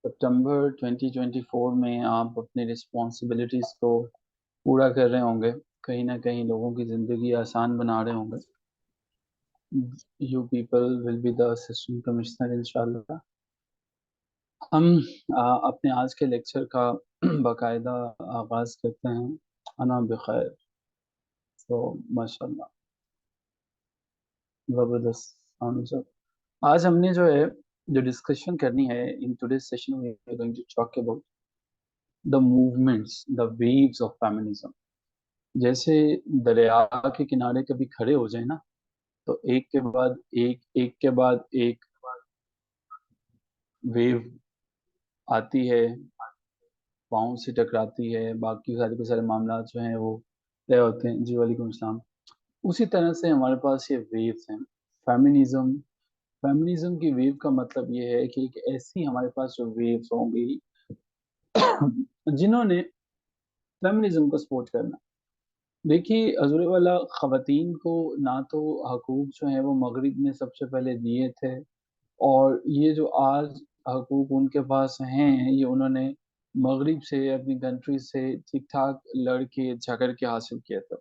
सितंबर 2024 में आप अपनी रिस्पॉन्सिबिलिटीज को पूरा कर रहे होंगे। कहीं ना कहीं लोगों की ज़िंदगी आसान बना रहे होंगे। You people will be the assistant commissioner इंशाल्लाह। हम अपने आज के लेक्चर का बाकायदा आगाज करते हैं। अना बखैर। तो माशाल्लाह, ज़बरदस्त आंसर। आज हमने जो है, जो डिस्कशन करनी है in today session, we are going to talk about the movements, the waves of feminism. जैसे दरिया के किनारे कभी खड़े हो जाए ना, तो एक के बाद एक, एक के बाद एक वेव आती है, पाँव से टकराती है, बाकी सारे के सारे मामला जो हैं वो तय होते हैं। जी वालेकुम सलाम। उसी तरह से हमारे पास ये वेव्स हैं। फेमिनिज्म, फेमिनिज्म की वेव का मतलब ये है कि एक ऐसी हमारे पास जो वेव्स होंगी जिन्होंने फेमिनिज्म को सपोर्ट करना। देखिए हजूर वाला, ख़वातीन को ना तो हकूक जो है वो मगरिब ने सबसे पहले दिए थे, और ये जो आज हकूक उनके पास हैं, ये उन्होंने मगरिब से, अपनी कंट्री से ठीक ठाक लड़ के झगड़ के हासिल किया था।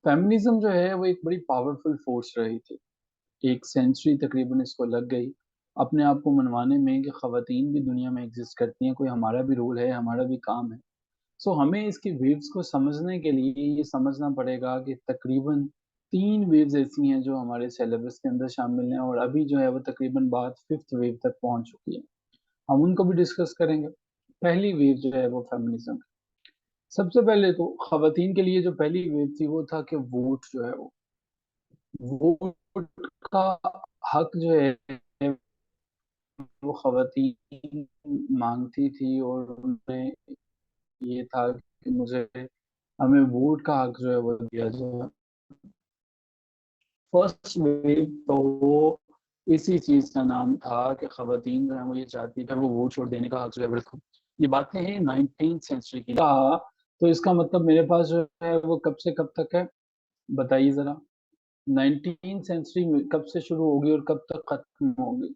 फेमिनिज्म जो है वो एक बड़ी पावरफुल फोर्स रही थी। एक सेंचुरी तकरीबन इसको लग गई अपने आप को मनवाने में कि ख़वातीन भी दुनिया में एग्जिस्ट करती हैं, कोई हमारा भी रोल है, हमारा भी काम है। सो हमें इसकी वेव्स को समझने के लिए ये समझना पड़ेगा कि तकरीबन 3 वेव्स ऐसी हैं जो हमारे सिलेबस के अंदर शामिल हैं, और अभी जो है वो तकरीबन बात 5th वेव तक पहुंच चुकी है। हम उनको भी डिस्कस करेंगे। पहली वेव जो है वो फेमिनिज्म। सबसे पहले तो खवातीन के लिए जो पहली वेव थी वो था कि वोट जो है वोट का हक जो है वो खवातीन मांगती थी, और उन्हें ये था कि मुझे, हमें वोट का हक जो है वो दिया जाए। फर्स्ट वेव तो वो इसी चीज का नाम था कि खवातीन जो है वो ये चाहती थी वो वोट छोड़ देने का हक जो है वो रखो। ये बातें हैं 19th सेंचुरी की। था तो इसका मतलब मेरे पास जो है वो कब से कब तक है, बताइए जरा। 19th सेंचुरी में कब से शुरू होगी और कब तक खत्म होगी?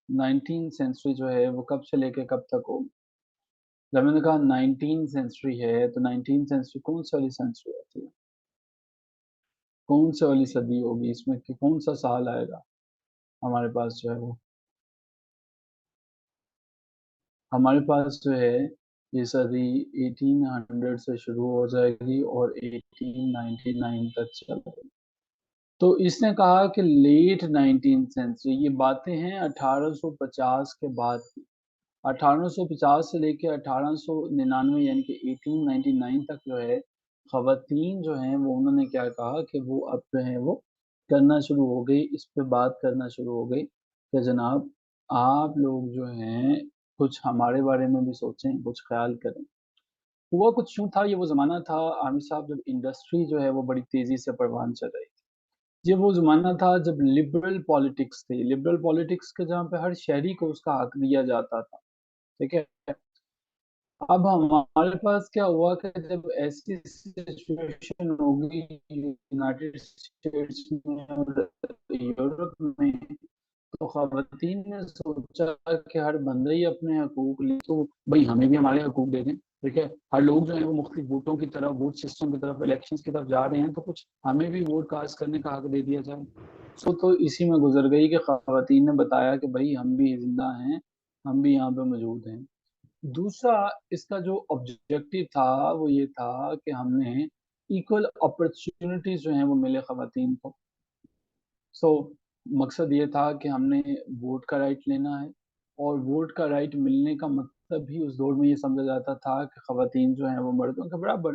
19th सेंचुरी जो है वो कब से लेके कब तक होगी? जब मैंने कहा 19th सेंचुरी है, तो 19th सेंचुरी कौन सी वाली सेंचुरी होती है? कौन सी वाली सदी होगी इसमें, कि कौन सा साल आएगा हमारे पास जो है वो? हमारे पास जो है ये सदी 1800 से शुरू हो जाएगी और 1899 तक चलेगी। तो इसने कहा कि लेट 19th सेंचुरी, ये बातें हैं 1850 के बाद की। 1850 से लेके 1899 यानी कि 1899 तक जो है, खवातीन जो हैं वो उन्होंने क्या कहा कि वो अब जो है वो करना शुरू हो गई, इस पे बात करना शुरू हो गई कि जनाब, आप लोग जो हैं कुछ हमारे बारे में भी सोचें, कुछ ख्याल करें। हुआ कुछ यूं था, ये वो ज़माना था आमिर साहब जब इंडस्ट्री जो है वो बड़ी तेज़ी से परवान चल रही थी। ये वो ज़माना था जब लिबरल पॉलिटिक्स थी, लिबरल पॉलिटिक्स के जहाँ पे हर शहरी को उसका हक दिया जाता था। ठीक है। अब हमारे पास क्या हुआ कि जब ऐसी सिचुएशन होगी यूनाइटेड स्टेट्स में और यूरोप में, तो खवातीन ने सोचा कि हर बंदा ही अपने हकूक ले, तो भाई हमें भी हमारे हकूक दे दें। ठीक है, हर लोग जो है वो मुख्तलिफ वोटों की तरफ, वोट सिस्टम की तरफ, इलेक्शंस की तरफ जा रहे हैं, तो कुछ हमें भी वोट कास्ट करने का हक दे दिया जाए। तो इसी में गुजर गई कि खवातीन ने बताया कि भाई हम भी जिंदा हैं, हम भी यहाँ पे मौजूद हैं। दूसरा, इसका जो ऑब्जेक्टिव था वो ये था कि हमने इक्वल अपॉर्चुनिटीज जो हैं वो मिले खवातीन को। सो मकसद ये था कि हमने वोट का राइट लेना है, और वोट का राइट मिलने का मतलब भी उस दौर में ये समझा जाता था कि खवातीन जो हैं वो मर्दों के बराबर।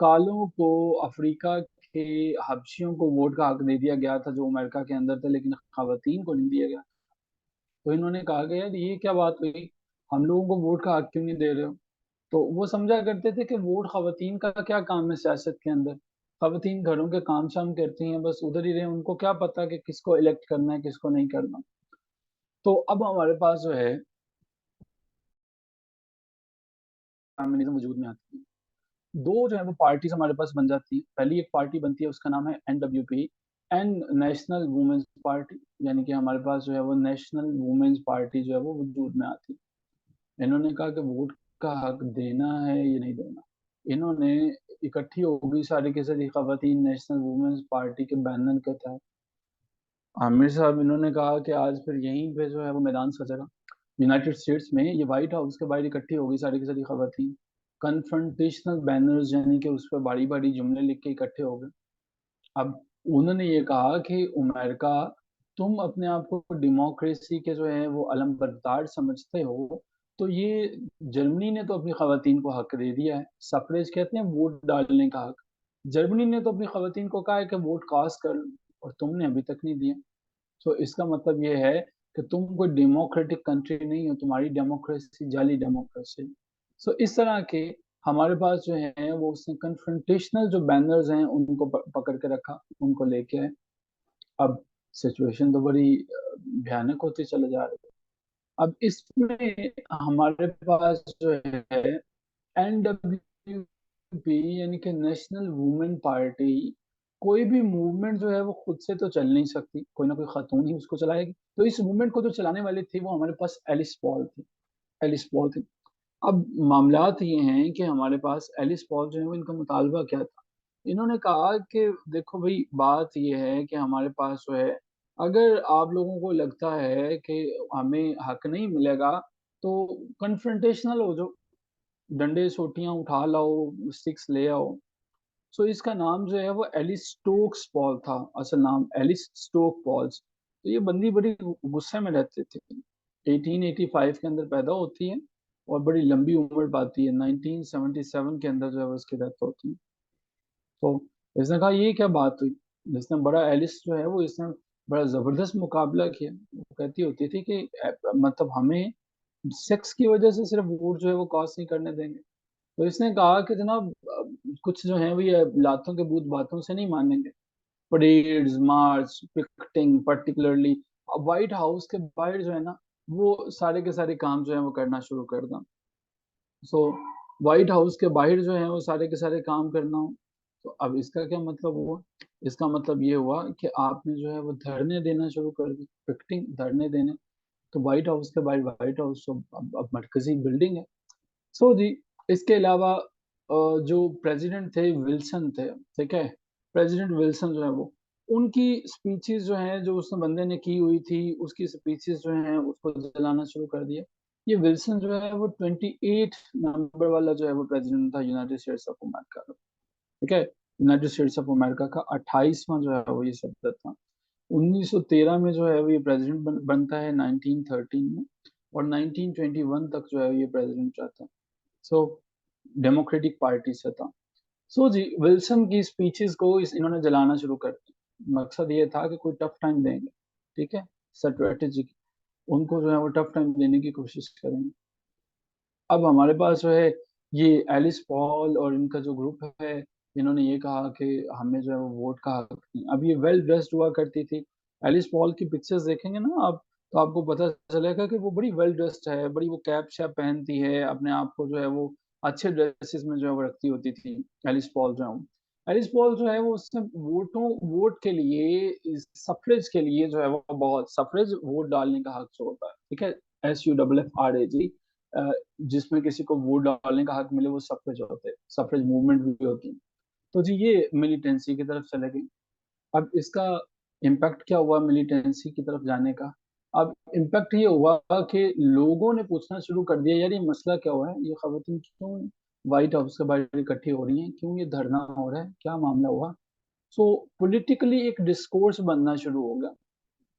कालों को, अफ्रीका के हबशियों को वोट का हक दे दिया गया था जो अमेरिका के अंदर थे, लेकिन खवातीन को नहीं दिया गया। तो इन्होंने कहा कि यार ये क्या बात हुई, हम लोगों को वोट का हक क्यों नहीं दे रहे हो? तो वो समझा करते थे कि वोट खवातीन का क्या काम है सियासत के अंदर। खवातीन घरों के काम शाम करती हैं, बस उधर ही रहे, उनको क्या पता कि किसको इलेक्ट करना है किसको नहीं करना। तो अब हमारे पास जो है फेमिनिज्म वजूद में आती है। दो जो है वो पार्टीज हमारे पास बन जाती है। पहली एक पार्टी बनती है, उसका नाम है NWP, and national women's party, यानी कि हमारे पास जो है वो नेशनल वुमेन्स पार्टी जो है वो वजूद में आती। इन्होंने कहा कि वोट का हक देना है या नहीं देना। इन्होंने इकट्ठी होगी सारी की सारी खवातीन नेशनल वुमेन्स पार्टी के बैनर के तहत। आमिर साहब इन्होंने कहा कि आज फिर यहीं पे जो है वो मैदान सजेगा यूनाइटेड स्टेट्स में। ये व्हाइट हाउस के बाहर इकट्ठी होगी सारी की सारी खवातीन, कन्फ्रंटेशनल बैनर्स यानी कि उस पर बारी बारी जुमले लिख के इकट्ठे हो गए। अब उन्होंने ये कहा कि अमेरिका, तुम अपने आप को डेमोक्रेसी के जो है वो अलमबरदार समझते हो, तो ये जर्मनी ने तो अपनी खवातीन को हक दे दिया है, सफरेज कहते हैं वोट डालने का हक। जर्मनी ने तो अपनी खवातीन को कहा है कि वोट कास्ट कर लो, और तुमने अभी तक नहीं दिया। तो इसका मतलब ये है कि तुम कोई डेमोक्रेटिक कंट्री नहीं हो, तुम्हारी डेमोक्रेसी जाली डेमोक्रेसी। सो इस तरह के हमारे पास जो है वो उसने कन्फ्रंटेशनल जो बैनर्स हैं उनको पकड़ के रखा, उनको लेके आए। अब सिचुएशन तो बड़ी भयानक होती चले जा रही है। अब इसमें हमारे पास जो है एनडब्ल्यूपी यानी कि नेशनल वुमेन पार्टी, कोई भी मूवमेंट जो है वो खुद से तो चल नहीं सकती, कोई ना कोई खातून ही उसको चलाएगी। तो इस मूवमेंट को जो चलाने वाली थी वो हमारे पास एलिस पॉल थी। एलिस पॉल थी। अब मामलात ये हैं कि हमारे पास एलिस पॉल जो है वो, इनका मुतालबा क्या था। इन्होंने कहा कि देखो भाई, बात ये है कि हमारे पास जो है, अगर आप लोगों को लगता है कि हमें हक नहीं मिलेगा, तो कन्फ्रंटेशनल हो जाओ, डंडे सोटियां उठा लाओ, स्टिक्स ले आओ। सो इसका नाम जो है वो एलिस स्टोक्स पॉल था, असल नाम एलिस स्टोक पॉल्स। तो ये बंदी बड़ी गुस्से में रहते थे। 1885 के अंदर पैदा होती है और बड़ी लंबी उम्र पाती है। 1977 के अंदर जो है वो इसकी डेथ होती है। तो इसने कहा ये क्या बात हुई। जिसने बड़ा एलिस जो है वो, इसने बड़ा जबरदस्त मुकाबला किया। वो कहती होती थी कि मतलब हमें सेक्स की वजह से सिर्फ वोट जो है वो कास्ट नहीं करने देंगे। तो इसने कहा कि जनाब, कुछ जो है वो ये लातों के भूत बातों से नहीं मानेंगे। परेड्स, मार्च, पिकेटिंग, पर्टिकुलरली व्हाइट हाउस के बाहर जो है ना, वो सारे के सारे काम जो है वो करना शुरू कर दें। सो व्हाइट हाउस के बाहर जो है वो सारे के सारे काम करना हो। तो अब इसका क्या मतलब हुआ। इसका मतलब ये हुआ कि आपने जो है वो धरने देना शुरू कर दी, पिकेटिंग, धरने देने। तो व्हाइट हाउस के बाहर, व्हाइट हाउस तो अब मरकजी बिल्डिंग है। सो जी, इसके अलावा जो प्रेसिडेंट थे विल्सन थे, ठीक है। प्रेसिडेंट विल्सन जो है वो, उनकी स्पीचेस जो हैं जो उसने बंदे ने की हुई थी, उसकी स्पीचेस जो हैं उसको जलाना शुरू कर दिया। ये विल्सन जो है वो 28 नंबर वाला जो है वो प्रेसिडेंट था यूनाइटेड स्टेट्स ऑफ अमेरिका का, ठीक है। यूनाइटेड स्टेट्स ऑफ अमेरिका का 28वां जो है वो ये सदस्य था। 1913 में जो है वो ये प्रेसिडेंट बनता है, 1913 में। और 1921 तक जो है ये प्रेसिडेंट रहता है। सो डेमोक्रेटिक पार्टी से था। सो जी, विल्सन की स्पीचेस को इन्होंने जलाना शुरू कर दिया। मकसद ये था कि कोई टफ टाइम देंगे, ठीक है, स्ट्रेटेजिक, उनको जो है वो टफ टाइम देने की कोशिश करेंगे। अब हमारे पास जो है ये एलिस पॉल और इनका जो ग्रुप है, इन्होंने ये कहा कि हमें जो है वो वोट का हक नहीं। अब ये वेल ड्रेस्ड हुआ करती थी। एलिस पॉल की पिक्चर्स देखेंगे ना आप, तो आपको पता चलेगा कि वो बड़ी वेल ड्रेस्ड है, बड़ी वो कैप शैप पहनती है, अपने आप को जो है वो अच्छे ड्रेसेस में जो है वो रखती होती थी। एलिस पॉल जो है, एलिस पॉल जो है वो उसने वोट के लिए, सफरेज के लिए जो है वो, बहुत सफरेज वोट डालने का हक जो होता है, ठीक है, SUFFRAG, जिसमें किसी को वोट डालने का हक मिले, वो सफरेज होते हैं, सफरेज मूवमेंट भी होती है। तो जी ये मिलिटेंसी की तरफ चले गई। अब इसका इम्पैक्ट क्या हुआ मिलिटेंसी की तरफ जाने का। अब इम्पैक्ट ये हुआ कि लोगों ने पूछना शुरू कर दिया, यार ये मसला क्या हुआ है, ये खवातीन क्यों व्हाइट हाउस के बाहर इकट्ठी हो रही हैं, क्यों ये धरना हो रहा है, क्या मामला हुआ। सो पॉलिटिकली एक डिस्कोर्स बनना शुरू हो गया,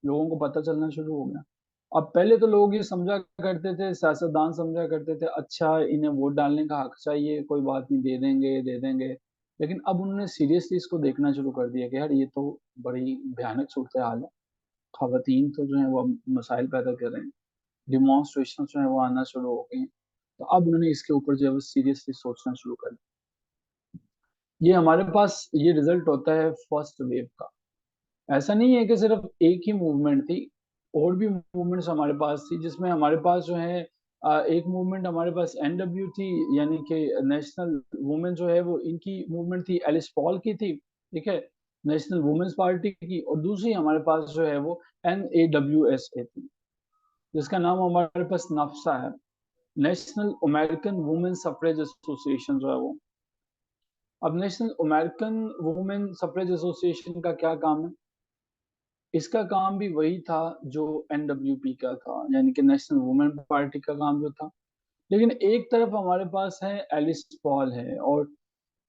लोगों को पता चलना शुरू हो गया। अब पहले तो लोग ये समझा करते थे, सियासतदान समझा करते थे, अच्छा इन्हें वोट डालने का हक चाहिए, कोई बात नहीं, दे देंगे दे देंगे। लेकिन अब उन्होंने सीरियसली इसको देखना शुरू कर दिया कि यार ये तो बड़ी भयानक सूरत हाल है। खवातीन तो जो है वो अब मसाइल पैदा कर रहे हैं, डिमॉन्स्ट्रेशन जो है वो आना शुरू हो गए हैं। तो अब उन्होंने इसके ऊपर जो है वो सीरियसली सोचना शुरू कर दिया। ये हमारे पास ये रिजल्ट होता है फर्स्ट वेव का। ऐसा नहीं है कि सिर्फ एक ही मूवमेंट थी, और भी मूवमेंट्स हमारे पास थी, जिसमें हमारे पास जो है एक मूवमेंट हमारे पास NW थी, यानी कि नेशनल वुमेन जो है वो, इनकी मूवमेंट थी, एलिस पॉल की थी, ठीक है। नेशनल वुमेन्स पार्टी की, और दूसरी हमारे पास जो है वो NAWSA थी, जिसका नाम हमारे पास नफ्सा है, national American women suffrage association जो है वो। अब national American women suffrage association का क्या काम है? इसका काम भी वही था जो NWP का था, यानी कि नेशनल वुमेन पार्टी का काम जो था। लेकिन एक तरफ हमारे पास है एलिस पॉल है, और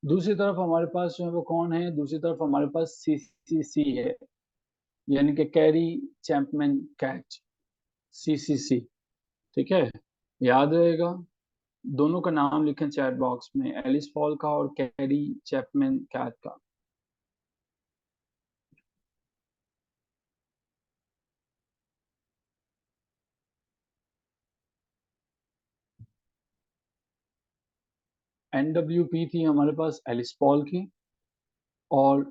दूसरी तरफ हमारे पास जो है वो कौन है? दूसरी तरफ हमारे पास CCC है, यानी कि कैरी चैपमैन कैट, CCC। ठीक है, याद रहेगा। दोनों का नाम लिखें चैट बॉक्स में, एलिस पॉल का और कैरी चैपमैन कैट का। NWP थी हमारे पास एलिस पॉल की, और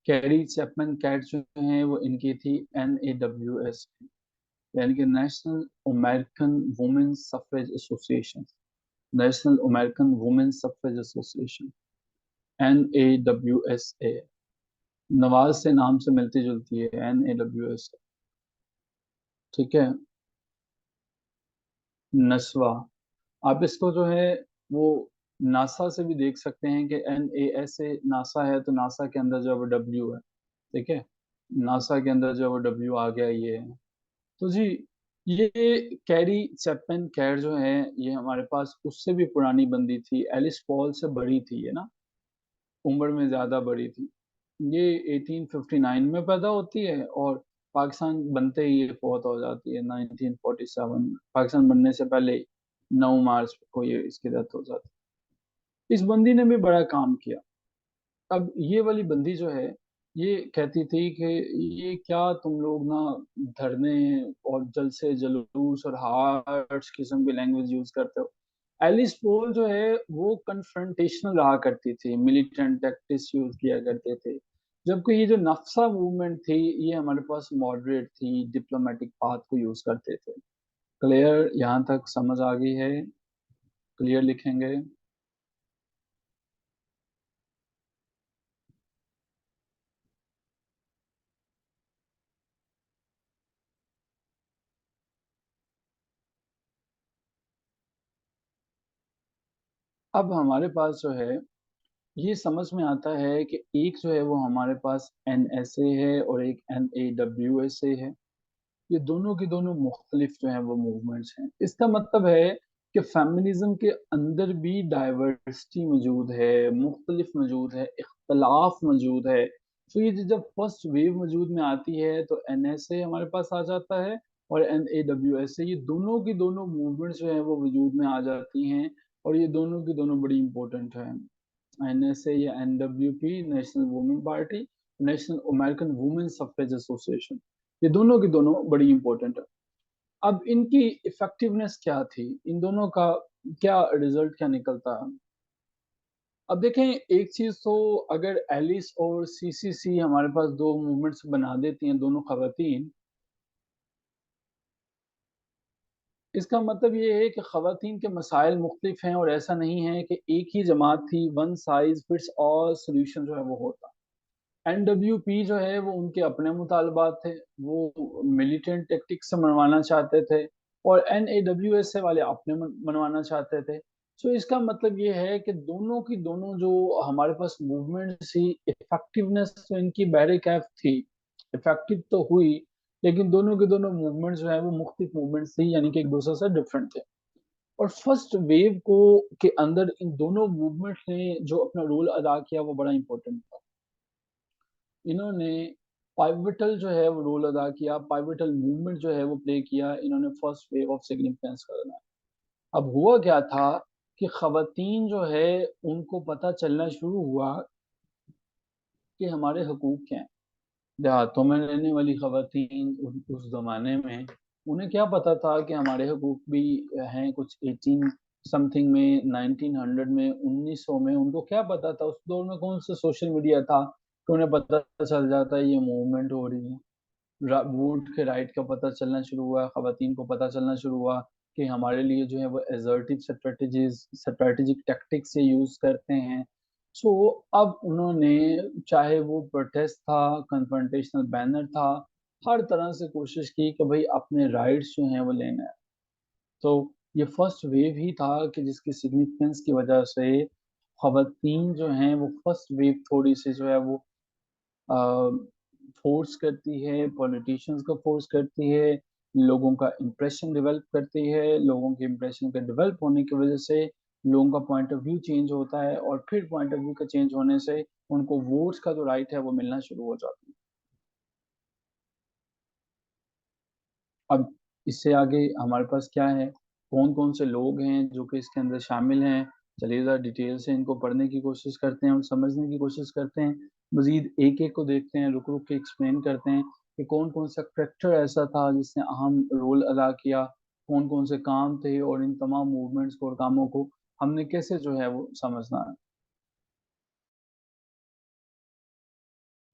कैरी चैपमैन कैट जो है वो इनकी थी NAWS, यानी कि national American women suffrage association, national American women suffrage association, NAWSA। Nawaz से नाम से मिलती जुलती है, NAWSA। ठीक है, नस्वा। आप इसको जो है वो नासा से भी देख सकते हैं कि NASA नासा है, तो नासा के अंदर जो है वो W है। ठीक है, नासा के अंदर जो है वो W आ गया, ये है। तो जी, ये कैरी चैपमैन कैट जो है, ये हमारे पास उससे भी पुरानी बंदी थी, एलिस पॉल से बड़ी थी ये ना, उम्र में ज्यादा बड़ी थी। ये 1859 में पैदा होती है, और पाकिस्तान बनते ही ये फौत हो जाती है 1947 में। पाकिस्तान बनने से पहले 9 मार्च को ये इसकी डेथ हो जाती है। इस बंदी ने भी बड़ा काम किया। अब ये वाली बंदी जो है, ये कहती थी कि ये क्या तुम लोग ना धरने और जलसे जुलूस और हार्श किस्म की लैंग्वेज यूज करते हो। एलिस पोल जो है वो कन्फ्रंटेशनल रहा करती थी, मिलिटेंट टैक्टिक्स यूज किया करते थे, जबकि ये जो नफ्सा मूवमेंट थी ये हमारे पास मॉडरेट थी, डिप्लोमेटिक पाथ को यूज करते थे। क्लियर, यहाँ तक समझ आ गई है? क्लियर लिखेंगे। अब हमारे पास जो है ये समझ में आता है कि एक जो है वो हमारे पास NSA है और एक NAWSA है। ये दोनों की दोनों मुख्तलिफ जो है वो मूवमेंट्स हैं। इसका मतलब है कि फेमिनिज्म के अंदर भी डाइवर्सिटी मौजूद है, मुख्तलिफ मौजूद है, इख्तलाफ मौजूद है। तो ये जब फर्स्ट वेव मौजूद में आती है तो NSA हमारे पास आ जाता है, और NAWSA, ये दोनों की दोनों मूवमेंट्स जो है वो वजूद में आ जाती हैं, और ये दोनों की दोनों बड़ी इंपॉर्टेंट है। NSA या NWP, national women party, national American women suffrage association, ये दोनों की दोनों बड़ी इंपॉर्टेंट है। अब इनकी इफेक्टिवनेस क्या थी, इन दोनों का क्या रिजल्ट क्या निकलता है? अब देखें, एक चीज तो, अगर एलिस और CCC हमारे पास दो मूवमेंट्स बना देती हैं, दोनों खवातीन, इसका मतलब ये है कि खवातीन के मसाइल मुख्तलिफ हैं, और ऐसा नहीं है कि एक ही जमात थी, one size fits all solution जो है वो होता। NWP जो है वो उनके अपने मुतालबात थे, वो मिलिटेंट टेक्टिक्स से मनवाना चाहते थे, और NAWSA वाले अपने मनवाना चाहते थे। सो इसका मतलब ये है कि दोनों की दोनों जो हमारे पास मूवमेंट थी, इफेक्टिवनेस तो इनकी बहरे कैफ थी, इफेक्टिव तो हुई, लेकिन दोनों के दोनों मूवमेंट्स जो है वो मुख्तलिफ मूवमेंट्स थी, यानी कि एक दूसरे से डिफरेंट थे। और फर्स्ट वेव को के अंदर इन दोनों मूवमेंट्स ने जो अपना रोल अदा किया वो बड़ा इंपॉर्टेंट था। इन्होंने पाइवटल जो है वो रोल अदा किया, पाइवटल मूवमेंट जो है वो प्ले किया, इन्होंने फर्स्ट वेव ऑफ सिग्निफिकेंस करना। अब हुआ क्या था कि खवातीन जो है उनको पता चलना शुरू हुआ कि हमारे हकूक क्या हैं। देहातों में रहने वाली खवातीन उस जमाने में उन्हें क्या पता था कि हमारे हकूक भी हैं, कुछ 18 समथिंग में, 1900 में, 1900 में, उनको क्या पता था? उस दौर में कौन सा सोशल मीडिया था कि उन्हें पता चल जाता है ये मूवमेंट हो रही है। वोट के राइट का पता चलना शुरू हुआ, खवातीन को पता चलना शुरू हुआ कि हमारे लिए जो है वो एजर्टिव स्ट्रेटजीज, स्ट्रेटेजिक टैक्टिक्स से यूज करते हैं। सो अब उन्होंने, चाहे वो प्रोटेस्ट था, कन्फ्रंटेशनल बैनर था, हर तरह से कोशिश की कि भाई अपने राइट्स जो हैं वो लेना है। तो ये फर्स्ट वेव ही था कि जिसकी सिग्निफिकेंस की वजह से खवातीन जो हैं वो फर्स्ट वेव थोड़ी सी जो है वो फोर्स करती है, पॉलिटिशियंस को फोर्स करती है, लोगों का इम्प्रेशन डेवलप करती है, लोगों के इम्प्रेशन के डेवलप होने की वजह से लोगों का पॉइंट ऑफ व्यू चेंज होता है, और फिर पॉइंट ऑफ व्यू का चेंज होने से उनको वोट्स का जो राइट है वो मिलना शुरू हो जाता है। अब इससे आगे हमारे पास क्या है, कौन कौन से लोग हैं जो कि इसके अंदर शामिल हैं, चलिए ज़रा डिटेल से इनको पढ़ने की कोशिश करते हैं और समझने की कोशिश करते हैं। मजीद एक एक को देखते हैं, रुक रुक के एक्सप्लेन करते हैं कि कौन कौन सा करेक्टर ऐसा था जिसने अहम रोल अदा किया, कौन कौन से काम थे, और इन तमाम मूवमेंट्स को और कामों को हमने कैसे जो है वो समझना है।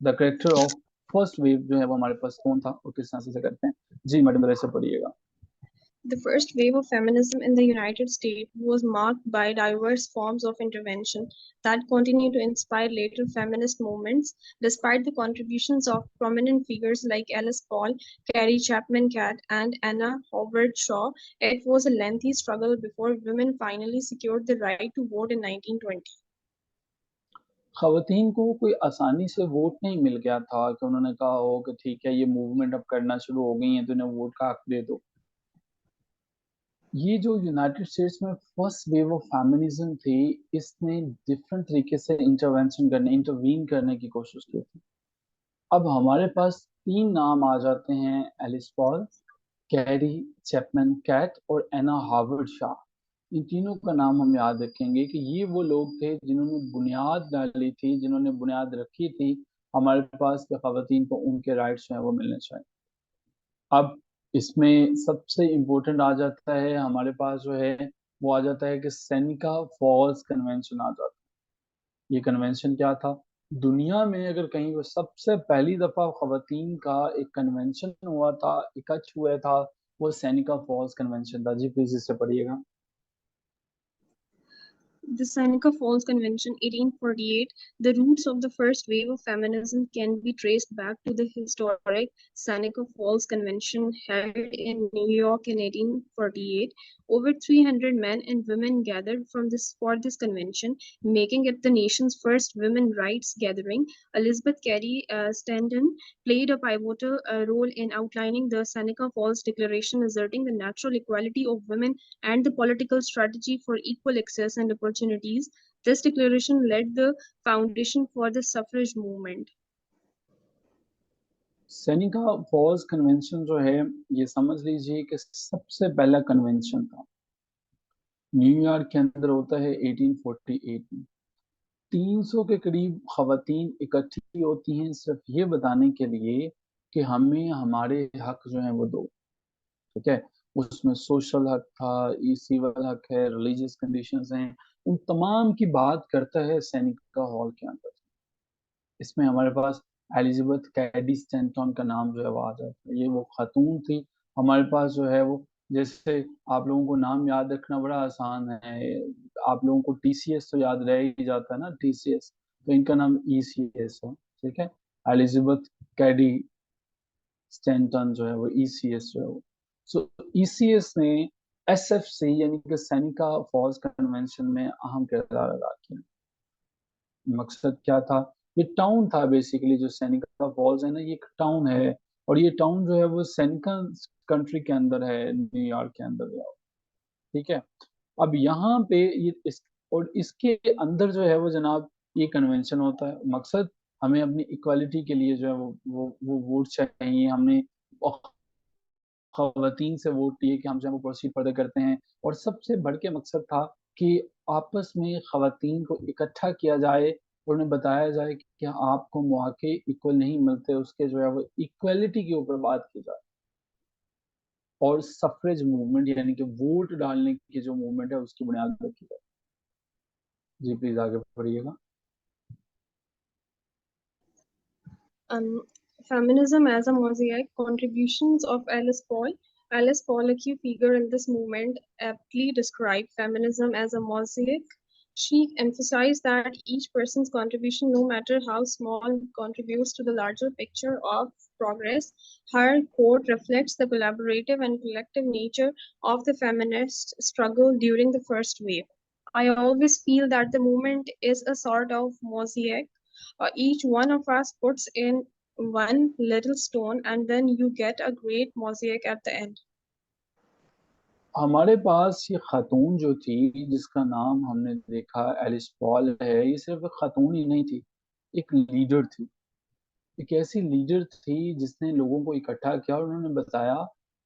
The character of first wave जो है वो हमारे पास कौन था और किस तरह से करते हैं। जी मैडम, जरा से पढ़िएगा। The first wave of feminism in the United States was marked by diverse forms of intervention that continued to inspire later feminist movements. Despite the contributions of prominent figures like Alice Paul, Carrie Chapman Catt, and Anna Howard Shaw, it was a lengthy struggle before women finally secured the right to vote in 1920. खवातीन को कोई आसानी से vote नहीं मिल गया था कि उन्होंने कहा हो कि ठीक है ये मूवमेंट अब करना शुरू हो गई है तो इन्हें वोट का हक दे दो। ये जो यूनाइटेड स्टेट्स में फर्स्ट वेव ऑफ फेमिनिज्म थी, इसने डिफरेंट तरीके से इंटरवीन करने की कोशिश की थी। अब हमारे पास तीन नाम आ जाते हैं, Alice Paul, Carrie Chapman Catt और एना हार्वर्ड शाह। इन तीनों का नाम हम याद रखेंगे कि ये वो लोग थे जिन्होंने बुनियाद डाली थी, जिन्होंने बुनियाद रखी थी हमारे पास कि खवातीन को उनके राइट्स जो हैं वो मिलने चाहिए। अब इसमें सबसे इम्पोर्टेंट आ जाता है हमारे पास जो है वो आ जाता है कि सेनिका फॉल्स कन्वेंशन आ जाता है। ये कन्वेंशन क्या था? दुनिया में अगर कहीं वो सबसे पहली दफा खवातीन का एक कन्वेंशन हुआ था, इकट्ठ हुआ था, वो सेनिका फॉल्स कन्वेंशन था। जी प्लीज इससे पढ़िएगा। The Seneca Falls Convention, 1848, the roots of the first wave of feminism can be traced back to the historic Seneca Falls Convention held in New York in 1848. Over 300 men and women gathered for this convention, making it the nation's first women rights gathering. Elizabeth Cady Stanton played a pivotal role in outlining the Seneca Falls Declaration, asserting the natural equality of women and the political strategy for equal access and opportunities. This declaration laid the foundation for the suffrage movement. Seneca Falls Convention जो है, ये समझ लीजिए कि सबसे पहला convention था, New York के अंदर होता है 1848 में। 300 के करीब खवातीन इकट्ठी होती हैं सिर्फ ये बताने के लिए कि हमें हमारे हक जो हैं वो दो। ठीक है, उसमें सोशल हक था, सिविल हक है, रिलीजियस कंडीशंस हैं, उन तमाम की बात करता है सैनिका हॉल के अंदर। इसमें हमारे पास एलिजाबेथ कैडी स्टैंटन का नाम जो है वो आ जाता है। ये वो खातून थी हमारे पास जो है वो, जैसे आप लोगों को नाम याद रखना बड़ा आसान है, आप लोगों को टीसीएस तो याद रह ही जाता है ना, टीसीएस, तो इनका नाम ईसीएस है। ठीक है, एलिजाबेथ कैडी स्टैंटन जो है वो ईसीएस जो है वो, सो ईसीएस ने एसएफसी यानी कि सैनिका फॉल्स कन्वेंशन में अहम किरदार अदा किया। मकसद क्या था? ये टाउन था बेसिकली, जो सैनिका फॉल्स है ना, ये एक टाउन है, और ये टाउन जो है वो सैनिका कंट्री के अंदर है, न्यूयॉर्क के अंदर है। ठीक है, अब यहाँ पे और इसके अंदर जो है वो जनाब ये कन्वेंशन होता है। मकसद, हमें अपनी इक्वालिटी के लिए जो है वो वोट चाहिए, हमने खवातीन से वोट लिए कि हम जो है वो प्रोसीड फर्दर करते हैं। और सबसे बढ़ के मकसद था कि आपस में खवातीन को इकट्ठा किया जाए और उन्हें बताया जाए कि आपको मौके इक्वल नहीं मिलते, उसके जो है वो इक्वलिटी के ऊपर बात की जाए। और सफरेज मूवमेंट यानी कि वोट डालने की जो मूवमेंट है उसकी बुनियाद रखी जाए। जी प्लीज आगे बढ़िएगा। Feminism as a mosaic, contributions of Alice Paul. Alice Paul, a key figure in this movement, aptly described feminism as a mosaic She emphasized that each person's contribution, no matter how small, contributes to the larger picture of progress. Her quote reflects the collaborative and collective nature of the feminist struggle during the first wave. I always feel that the movement is a sort of mosaic. Each one of us puts in one little stone, and then you get a great mosaic at the end. हमारे पास ये खातून जो थी, जिसका नाम हमने देखा Alice Paul है, ये सिर्फ एक खातून ही नहीं थी, एक लीडर थी। एक ऐसी लीडर थी जिसने लोगों को इकट्ठा किया और उन्होंने बताया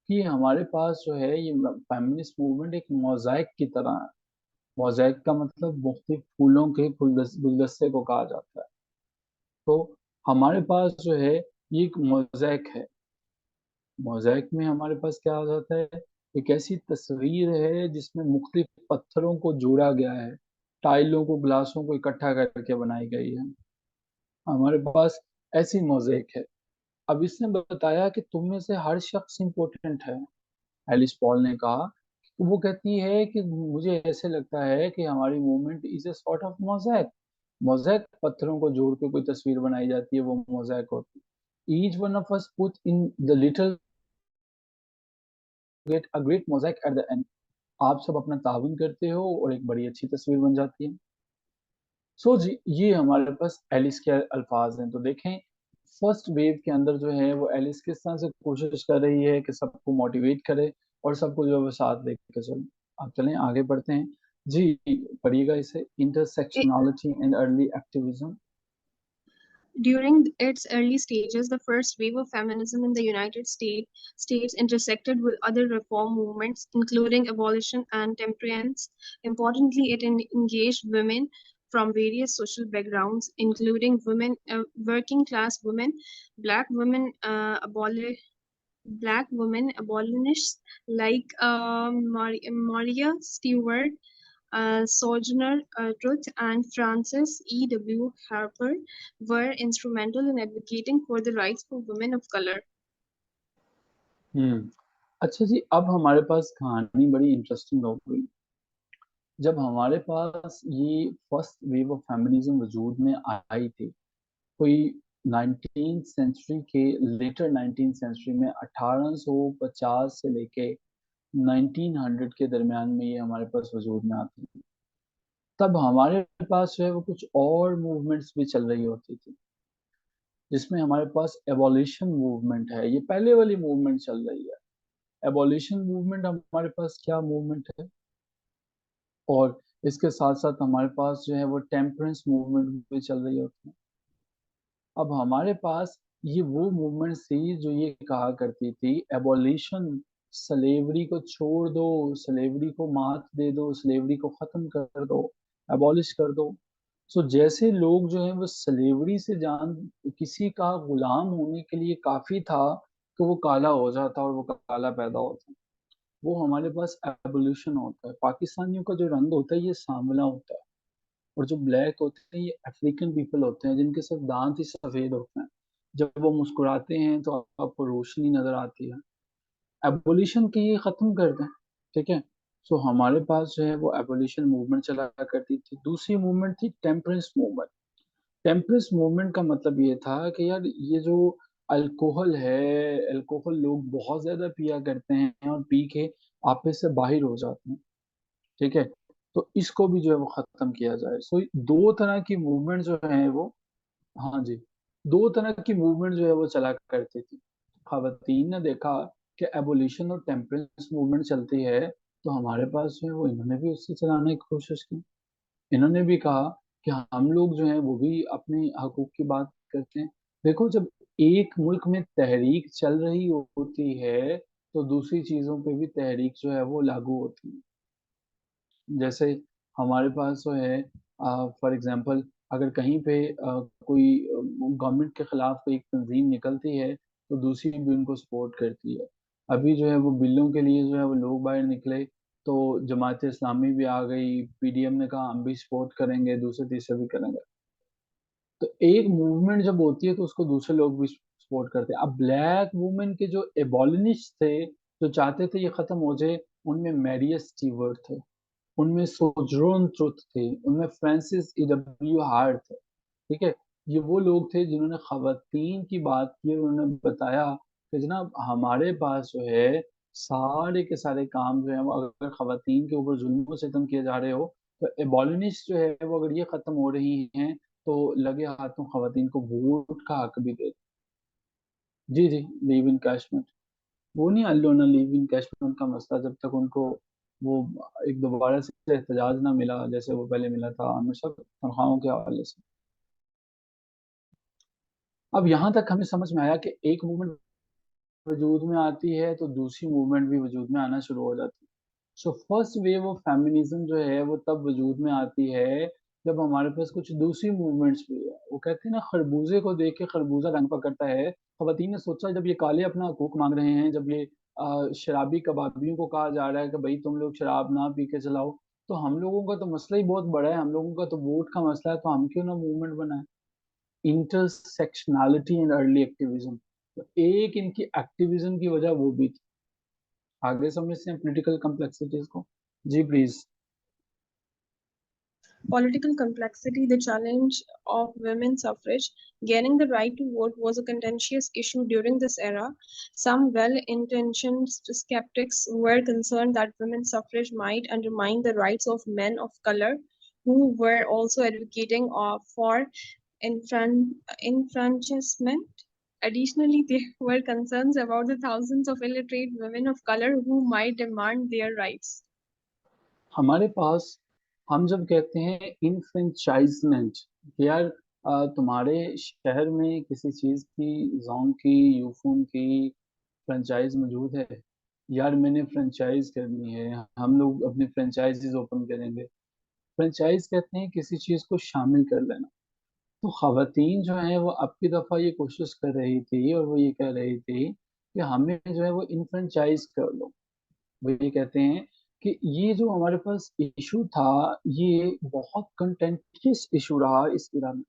कि हमारे पास जो है ये फेमिनिस्ट मूवमेंट एक मोज़ाइक की तरह है। मोज़ाइक का मतलब मुख्तलिफ फूलों के गुलदस्ते को कहा जाता है। तो हमारे पास जो है ये एक मोज़ाइक है। मोज़ाइक में हमारे पास क्या आ जाता है, एक ऐसी तस्वीर है जिसमें मुख्तलिफ पत्थरों को जोड़ा गया है, टाइलों को, ग्लासों को इकट्ठा करके बनाई गई है। हमारे पास ऐसी मोज़ाइक है। अब इसने बताया कि तुम में से हर शख्स इम्पोर्टेंट है। एलिस पॉल ने कहा, वो कहती है कि मुझे ऐसे लगता है कि हमारी movement is a sort of mosaic. Mosaic पत्थरों को जोड़ के कोई तस्वीर बनाई जाती है, वो मोज़ेक होती है। Each one of us put in the little get a great mosaic at the end. आप सब अपना ताउन करते हो और एक बड़ी अच्छी तस्वीर बन जाती है। सो जी, ये हमारे पास एलिस के अल्फाज हैं। तो देखें, फर्स्ट वेव के अंदर जो है वो एलिस किस तरह से कोशिश कर रही है कि सबको मोटिवेट करे और सबको जो है वो साथ लेके चले। आप चलें आगे बढ़ते हैं। जी, पढ़िएगा इसे, intersectionality and early activism. During its early stages, the first wave of feminism in the States intersected with other reform movements, including abolition and temperance. Importantly, it engaged women from various social backgrounds, including working class women, black women, black women abolitionists like Maria Stewart, Sojourner Truth, and Frances E.W. Harper were instrumental in advocating for the rights for women of color. हम्म। अच्छा जी, अब हमारे पास कहानी बड़ी interesting हो गई। जब हमारे पास ये फर्स्ट वेव ऑफ फेमिनिज्म वजूद में आई थी, कोई 19th सेंचुरी के, लेटर 19th सेंचुरी में 1850 से लेके 1900 के दरमियान में ये हमारे पास वजूद में आती थी। तब हमारे पास जो है वो कुछ और मूवमेंट्स भी चल रही होती थी, जिसमें हमारे पास एबॉलिशन मूवमेंट है। ये पहले वाली मूवमेंट चल रही है। एबॉलिशन मूवमेंट हमारे पास क्या मूवमेंट है, और इसके साथ साथ हमारे पास जो है वो टेम्परेंस मूवमेंट भी चल रही होती है। अब हमारे पास ये वो मूवमेंट थी जो ये कहा करती थी, एबॉलिशन, स्लेवरी को छोड़ दो, स्लेवरी को मात दे दो, स्लेवरी को खत्म कर दो, एबॉलिश कर दो। सो जैसे लोग जो है वो स्लेवरी से जान, किसी का गुलाम होने के लिए काफी था कि वो काला हो जाता और वो काला पैदा होता, वो हमारे पास एबोल्यूशन होता है। पाकिस्तानियों का जो रंग होता है ये सांवला होता है, और जो ब्लैक होते हैं ये अफ्रीकन पीपल होते हैं, जिनके सिर्फ दांत ही सफेद होते हैं। जब वो मुस्कुराते हैं तो आपको रोशनी नजर आती है। एबोलिशन की ये खत्म कर दें, ठीक है। सो हमारे पास जो है वो एबोलिशन मूवमेंट चला करती थी। दूसरी मूवमेंट थी टेम्परेंस मूवमेंट। टेम्परेंस मूवमेंट का मतलब ये था कि यार ये जो अल्कोहल है, अल्कोहल लोग बहुत ज्यादा पिया करते हैं और पी के आपे से बाहर हो जाते हैं, ठीक है। तो इसको भी जो है वो खत्म किया जाए। सो दो तरह की मूवमेंट जो है वो, हाँ जी, दो तरह की मूवमेंट जो है वो चला करती थी। खवातीन ने देखा कि एबोलिशन और टेम्परेंस मूवमेंट चलती है, तो हमारे पास जो है वो इन्होंने भी उससे चलाने की कोशिश की। इन्होंने भी कहा कि हम लोग जो है वो भी अपने हकूक की बात करते हैं। देखो, जब एक मुल्क में तहरीक चल रही होती है तो दूसरी चीजों पे भी तहरीक जो है वो लागू होती है। जैसे हमारे पास जो है, फॉर एग्जांपल, अगर कहीं पे कोई गवर्नमेंट के खिलाफ कोई एक तंजीम निकलती है तो दूसरी भी उनको सपोर्ट करती है। अभी जो है वो बिलों के लिए जो है वो लोग बाहर निकले, तो जमात इस्लामी भी आ गई, पीडीएम ने कहा हम भी सपोर्ट करेंगे, दूसरे तीसरे भी करेंगे। तो एक मूवमेंट जब होती है तो उसको दूसरे लोग भी सपोर्ट करते हैं। अब ब्लैक वुमेन के जो एबॉलिनिस्ट थे, जो चाहते थे ये खत्म हो जाए, उनमें मैरियस स्टीवर्ट थे। उनमें सोजर्न ट्रुथ थे, उनमें फ्रांसिस E.W. हार्ट थे। ठीक है, ये वो लोग थे जिन्होंने खवातीन की बात की और उन्होंने बताया कि जनाब हमारे पास जो है सारे के सारे काम जो है वो, अगर खवातीन के ऊपर जुल्म सितम किए जा रहे हो तो एबॉलिनिस्ट जो है वो अगर ये खत्म हो रही हैं तो लगे हाथों खवातीन को वोट का हक भी दे। जी जी, लीव इन कैशमेंट, वो नहीं अल्लोना लीव इन कैशमेंट का मसला, जब तक उनको वो एक दोबारा से एहतजाज ना मिला जैसे वो पहले मिला था हमेशा तनख्वाहों के हवाले से। अब यहाँ तक हमें समझ में आया कि एक मूवमेंट वजूद में आती है तो दूसरी मूवमेंट भी वजूद में आना शुरू हो जाती है। So first wave of feminism जो है वो तब वजूद में आती है जब हमारे पास कुछ दूसरी मूवमेंट्स भी है। वो कहते हैं ना, खरबूजे को देख के खरबूजा रंग पकड़ता है। खवातीन ने सोचा जब ये काले अपना हकूक मांग रहे हैं, जब ये शराबी कबाबियों को कहा जा रहा है कि भाई तुम लोग शराब ना पी के चलाओ, तो हम लोगों का तो मसला ही बहुत बड़ा है, हम लोगों का तो वोट का मसला है, तो हम क्यों ना मूवमेंट बनाए। इंटरसेक्शनैलिटी एंड अर्ली एक्टिविज्म, तो एक इनकी एक्टिविज्म की वजह वो भी थी। आगे समझते हैं पॉलिटिकल कम्प्लेक्सिटीज को। जी please. Political complexity, the challenge of women's suffrage. Gaining the right to vote was a contentious issue during this era. Some well-intentioned skeptics were concerned that women's suffrage might undermine the rights of men of color, who were also advocating for enfranchisement. Additionally, there were concerns about the thousands of illiterate women of color who might demand their rights. हमारे पास, हम जब कहते हैं इनफ्रेंचाइजमेंट, यार तुम्हारे शहर में किसी चीज की, जोन की, यूफोन की फ्रेंचाइज मौजूद है, यार मैंने फ्रेंचाइज करनी है, हम लोग अपनी फ्रेंचाइजीज ओपन करेंगे। फ्रेंचाइज कहते हैं किसी चीज को शामिल कर लेना। तो खवातीन जो है वो अब की दफा ये कोशिश कर रही थी और वो ये कह रही थी कि हमें जो है वो इनफ्रेंचाइज कर लो। वो ये कहते हैं कि ये जो हमारे पास इशू था, ये बहुत कंटेंटियस इशू रहा इस इरा में।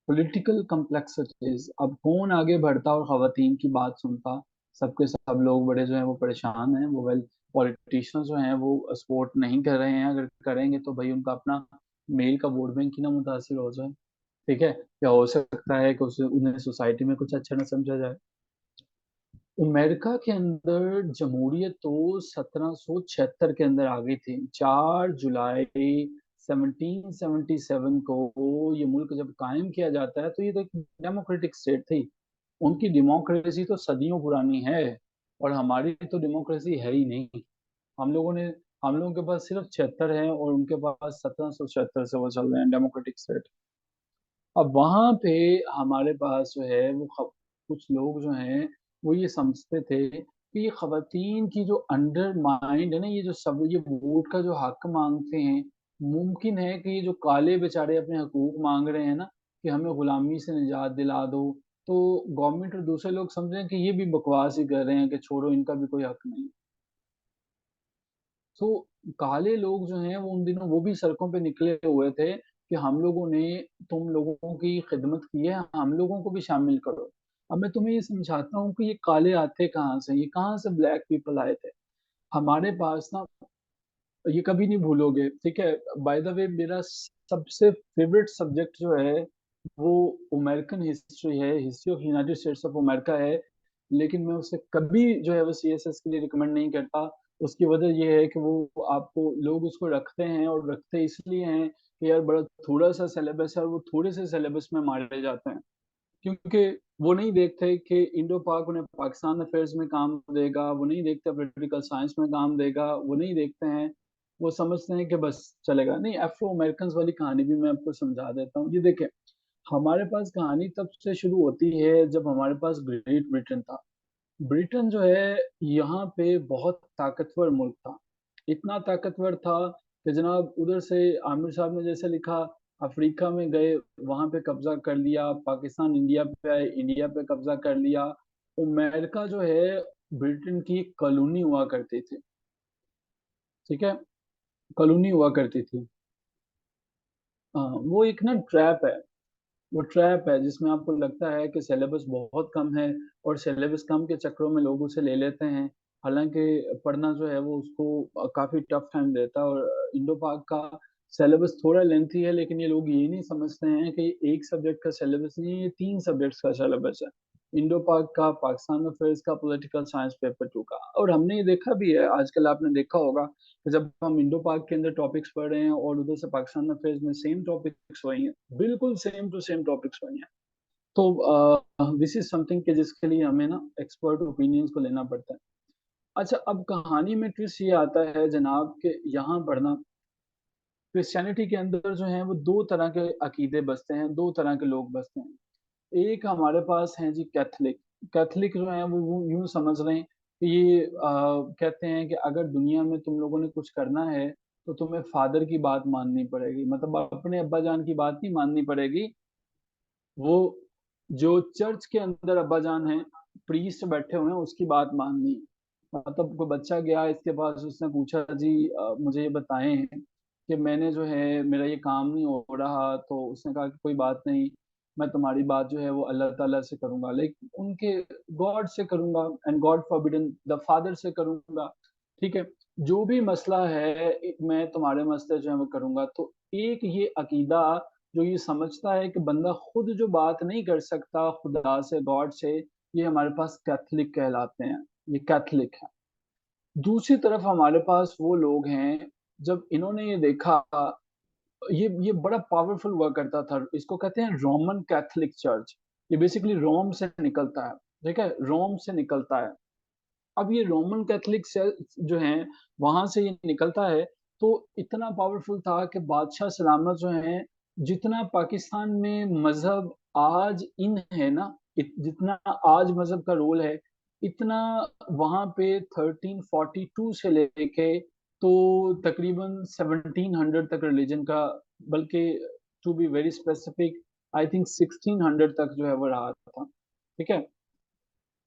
पॉलिटिकल कम्प्लेक्सिटीज, अब कौन आगे बढ़ता और खवातीन की बात सुनता। सबके सब लोग बड़े जो है वो परेशान हैं, वो वेल पॉलिटिशियंस जो हैं वो सपोर्ट नहीं कर रहे हैं, अगर करेंगे तो भाई उनका अपना मेल का वोट बैंक ही ना मुतासिर हो जाए। ठीक है, क्या हो सकता है कि उसे उन्हें सोसाइटी में कुछ अच्छा ना समझा जाए। अमेरिका के अंदर जमहूरियत तो 1776 के अंदर आ गई थी। 4 जुलाई 1777 को ये मुल्क जब कायम किया जाता है तो ये तो एक डेमोक्रेटिक स्टेट थी। उनकी डेमोक्रेसी तो सदियों पुरानी है और हमारी तो डेमोक्रेसी है ही नहीं। हम लोगों ने हम लोगों के पास सिर्फ 76 है और उनके पास 1776 से वो चल रहे हैं डेमोक्रेटिक स्टेट। अब वहां पे हमारे पास जो है वो कुछ लोग जो हैं वो ये समझते थे कि ये खवातीन की जो अंडर माइंड है ना, ये जो सब ये वोट का जो हक मांगते हैं, मुमकिन है कि ये जो काले बेचारे अपने हकूक मांग रहे हैं ना, कि हमें गुलामी से निजात दिला दो, तो गवर्नमेंट और दूसरे लोग समझें कि ये भी बकवास ही कर रहे हैं, कि छोड़ो इनका भी कोई हक नहीं। तो काले लोग जो हैं वो उन दिनों वो भी सड़कों पे निकले हुए थे कि हम लोगों ने तुम लोगों की खिदमत की है, हम लोगों को भी शामिल करो। अब मैं तुम्हें ये समझाता हूँ कि ये काले आते कहाँ से, ये कहाँ से ब्लैक पीपल आए थे हमारे पास ना। ये कभी नहीं भूलोगे, ठीक है। बाय द वे, मेरा सबसे फेवरेट सब्जेक्ट जो है वो अमेरिकन हिस्ट्री है, history of United states of America है। लेकिन मैं उसे कभी जो है वो CSS के लिए रिकमेंड नहीं करता। उसकी वजह यह है कि वो आपको लोग उसको रखते हैं और रखते इसलिए हैं कि यार बड़ा थोड़ा सा सिलेबस है और वो थोड़े से सिलेबस में मारे जाते हैं, क्योंकि वो नहीं देखते कि इंडो पाक उन्हें पाकिस्तान अफेयर्स में काम देगा, वो नहीं देखते पॉलिटिकल साइंस में काम देगा, वो नहीं देखते हैं। वो समझते हैं कि बस चलेगा नहीं। अफ्रो अमेरिकन वाली कहानी भी मैं आपको समझा देता हूँ। ये देखें, हमारे पास कहानी तब से शुरू होती है जब हमारे पास ग्रेट ब्रिटेन था। ब्रिटेन जो है यहाँ पे बहुत ताकतवर मुल्क था। इतना ताकतवर था कि जनाब उधर से आमिर साहब ने जैसे लिखा, अफ्रीका में गए, वहां पे कब्जा कर लिया, पाकिस्तान इंडिया पे आए, इंडिया पे कब्जा कर लिया। अमेरिका जो है ब्रिटेन की कॉलोनी हुआ करती थी। ठीक है, कॉलोनी हुआ करती थी। वो एक ना ट्रैप है, वो ट्रैप है जिसमें आपको लगता है कि सिलेबस बहुत कम है और सिलेबस कम के चक्करों में लोग उसे ले लेते हैं। हालांकि पढ़ना जो है वो उसको काफी टफ टाइम देता है, और इंडो पाक का सिलेबस थोड़ा लेंथी है, लेकिन ये लोग ये नहीं समझते हैं कि एक सब्जेक्ट का सिलेबस नहीं है, ये 3 सब्जेक्ट्स का सिलेबस है। इंडो पाक का, पाकिस्तान अफेयर्स का, पॉलिटिकल साइंस पेपर 2 का। और हमने ये देखा भी है, आजकल आपने देखा होगा कि जब हम इंडो पाक के अंदर टॉपिक्स पढ़ रहे हैं और उधर से पाकिस्तान अफेयर्स में सेम टॉपिक्स वही हैं, बिल्कुल सेम टू सेम टॉपिक्स वही हैं। तो दिस इज समथिंग कि जिसके लिए हमें ना एक्सपर्ट ओपिनियंस को लेना पड़ता है। अच्छा, अब कहानी में ट्विस्ट ये आता है जनाब कि यहाँ पर ना क्रिश्चियनिटी के अंदर जो है वो दो तरह के अकीदे बसते हैं, दो तरह के लोग बसते हैं। एक हमारे पास है जी कैथलिक। कैथलिक जो है वो यूं समझ रहे हैं कि ये कहते हैं कि अगर दुनिया में तुम लोगों ने कुछ करना है तो तुम्हें फादर की बात माननी पड़ेगी, मतलब अपने अब्बा जान की बात नहीं माननी पड़ेगी। वो जो चर्च के अंदर अब्बा जान है, प्रीस्ट बैठे हुए हैं, उसकी बात माननी है। मतलब कोई बच्चा गया इसके पास, उसने पूछा जी मुझे ये बताएं कि मैंने जो है मेरा ये काम नहीं हो रहा, तो उसने कहा कि कोई बात नहीं, मैं तुम्हारी बात जो है वो अल्लाह ताला से करूंगा, लेकिन उनके गॉड से करूंगा, and God forbidden the father से करूंगा। ठीक है, जो भी मसला है मैं तुम्हारे मसले जो है वो करूंगा। तो एक ये अकीदा जो ये समझता है कि बंदा खुद जो बात नहीं कर सकता खुदा से, गॉड से, ये हमारे पास कैथलिक कहलाते हैं, ये कैथलिक है। दूसरी तरफ हमारे पास वो लोग हैं, जब इन्होंने ये देखा, ये बड़ा पावरफुल हुआ करता था, इसको कहते हैं रोमन कैथलिक चर्च। ये बेसिकली रोम से निकलता है, ठीक है, रोम से निकलता है। अब ये रोमन कैथलिक से जो है वहां से ये निकलता है, तो इतना पावरफुल था कि बादशाह सलामत जो है, जितना पाकिस्तान में मजहब आज इन है ना, जितना आज मजहब का रोल है, इतना वहां पे 1342 से लेके तो तकरीबन 1700 तक रिलीजन का, बल्कि to be very specific I think 1600 तक जो है वो रहा था। ठीक है,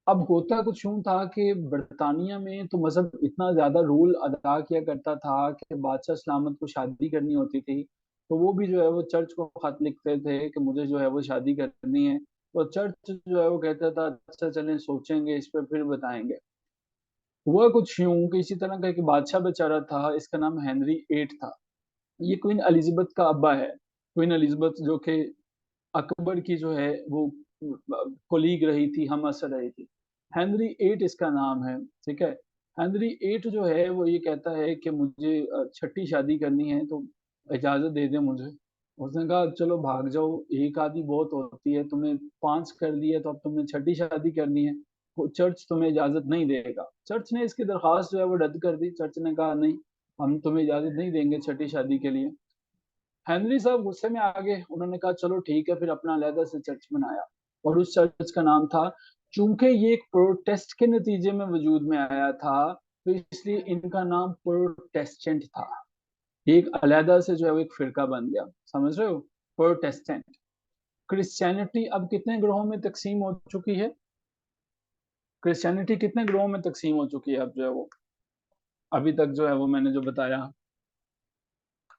अब होता कुछ यूं था कि बरतानिया में तो मजहब इतना ज्यादा रोल अदा किया करता था कि बादशाह सलामत को शादी करनी होती थी, तो वो भी जो है वो चर्च को खत लिखते थे कि मुझे जो है वो शादी करनी है। तो चर्च जो है वो कहता था अच्छा चलें सोचेंगे इस पर फिर बताएंगे। हुआ कुछ यूं कि इसी तरह का एक बादशाह बेचारा था, इसका नाम हेनरी 8 था। ये क्वीन एलिजाबेथ का अब्बा है। क्वीन एलिजाबेथ जो कि अकबर की जो है वो कोलीग रही थी, हम असर रही थी। हेनरी 8 इसका नाम है। ठीक है, हेनरी 8 जो है वो ये कहता है कि मुझे छठी शादी करनी है, तो इजाजत दे दे मुझे। उसने कहा चलो भाग जाओ, एक आदि बहुत होती है, तुमने 5 कर दिए तो अब तुमने छठी शादी करनी है, वो चर्च तुम्हें इजाजत नहीं देगा। चर्च ने इसकी दरख्वास्त जो है वो रद्द कर दी। चर्च ने कहा नहीं, हम तुम्हें इजाजत नहीं देंगे छठी शादी के लिए। हेनरी साहब गुस्से में आ गए, उन्होंने कहा चलो ठीक है, फिर अपना अलहदा से चर्च बनाया, और उस चर्च का नाम था, चूंकि ये एक प्रोटेस्ट के नतीजे में वजूद में आया था, तो इसलिए इनका नाम प्रोटेस्टेंट था। एक अलहदा से जो है वो एक फिरका बन गया, समझ रहे हो, प्रोटेस्टेंट। क्रिश्चियनिटी अब कितने ग्रोहों में तकसीम हो चुकी है? क्रिश्चियनिटी कितने ग्रोहों में तकसीम हो चुकी है अब जो है वो, अभी तक जो है वो मैंने जो बताया,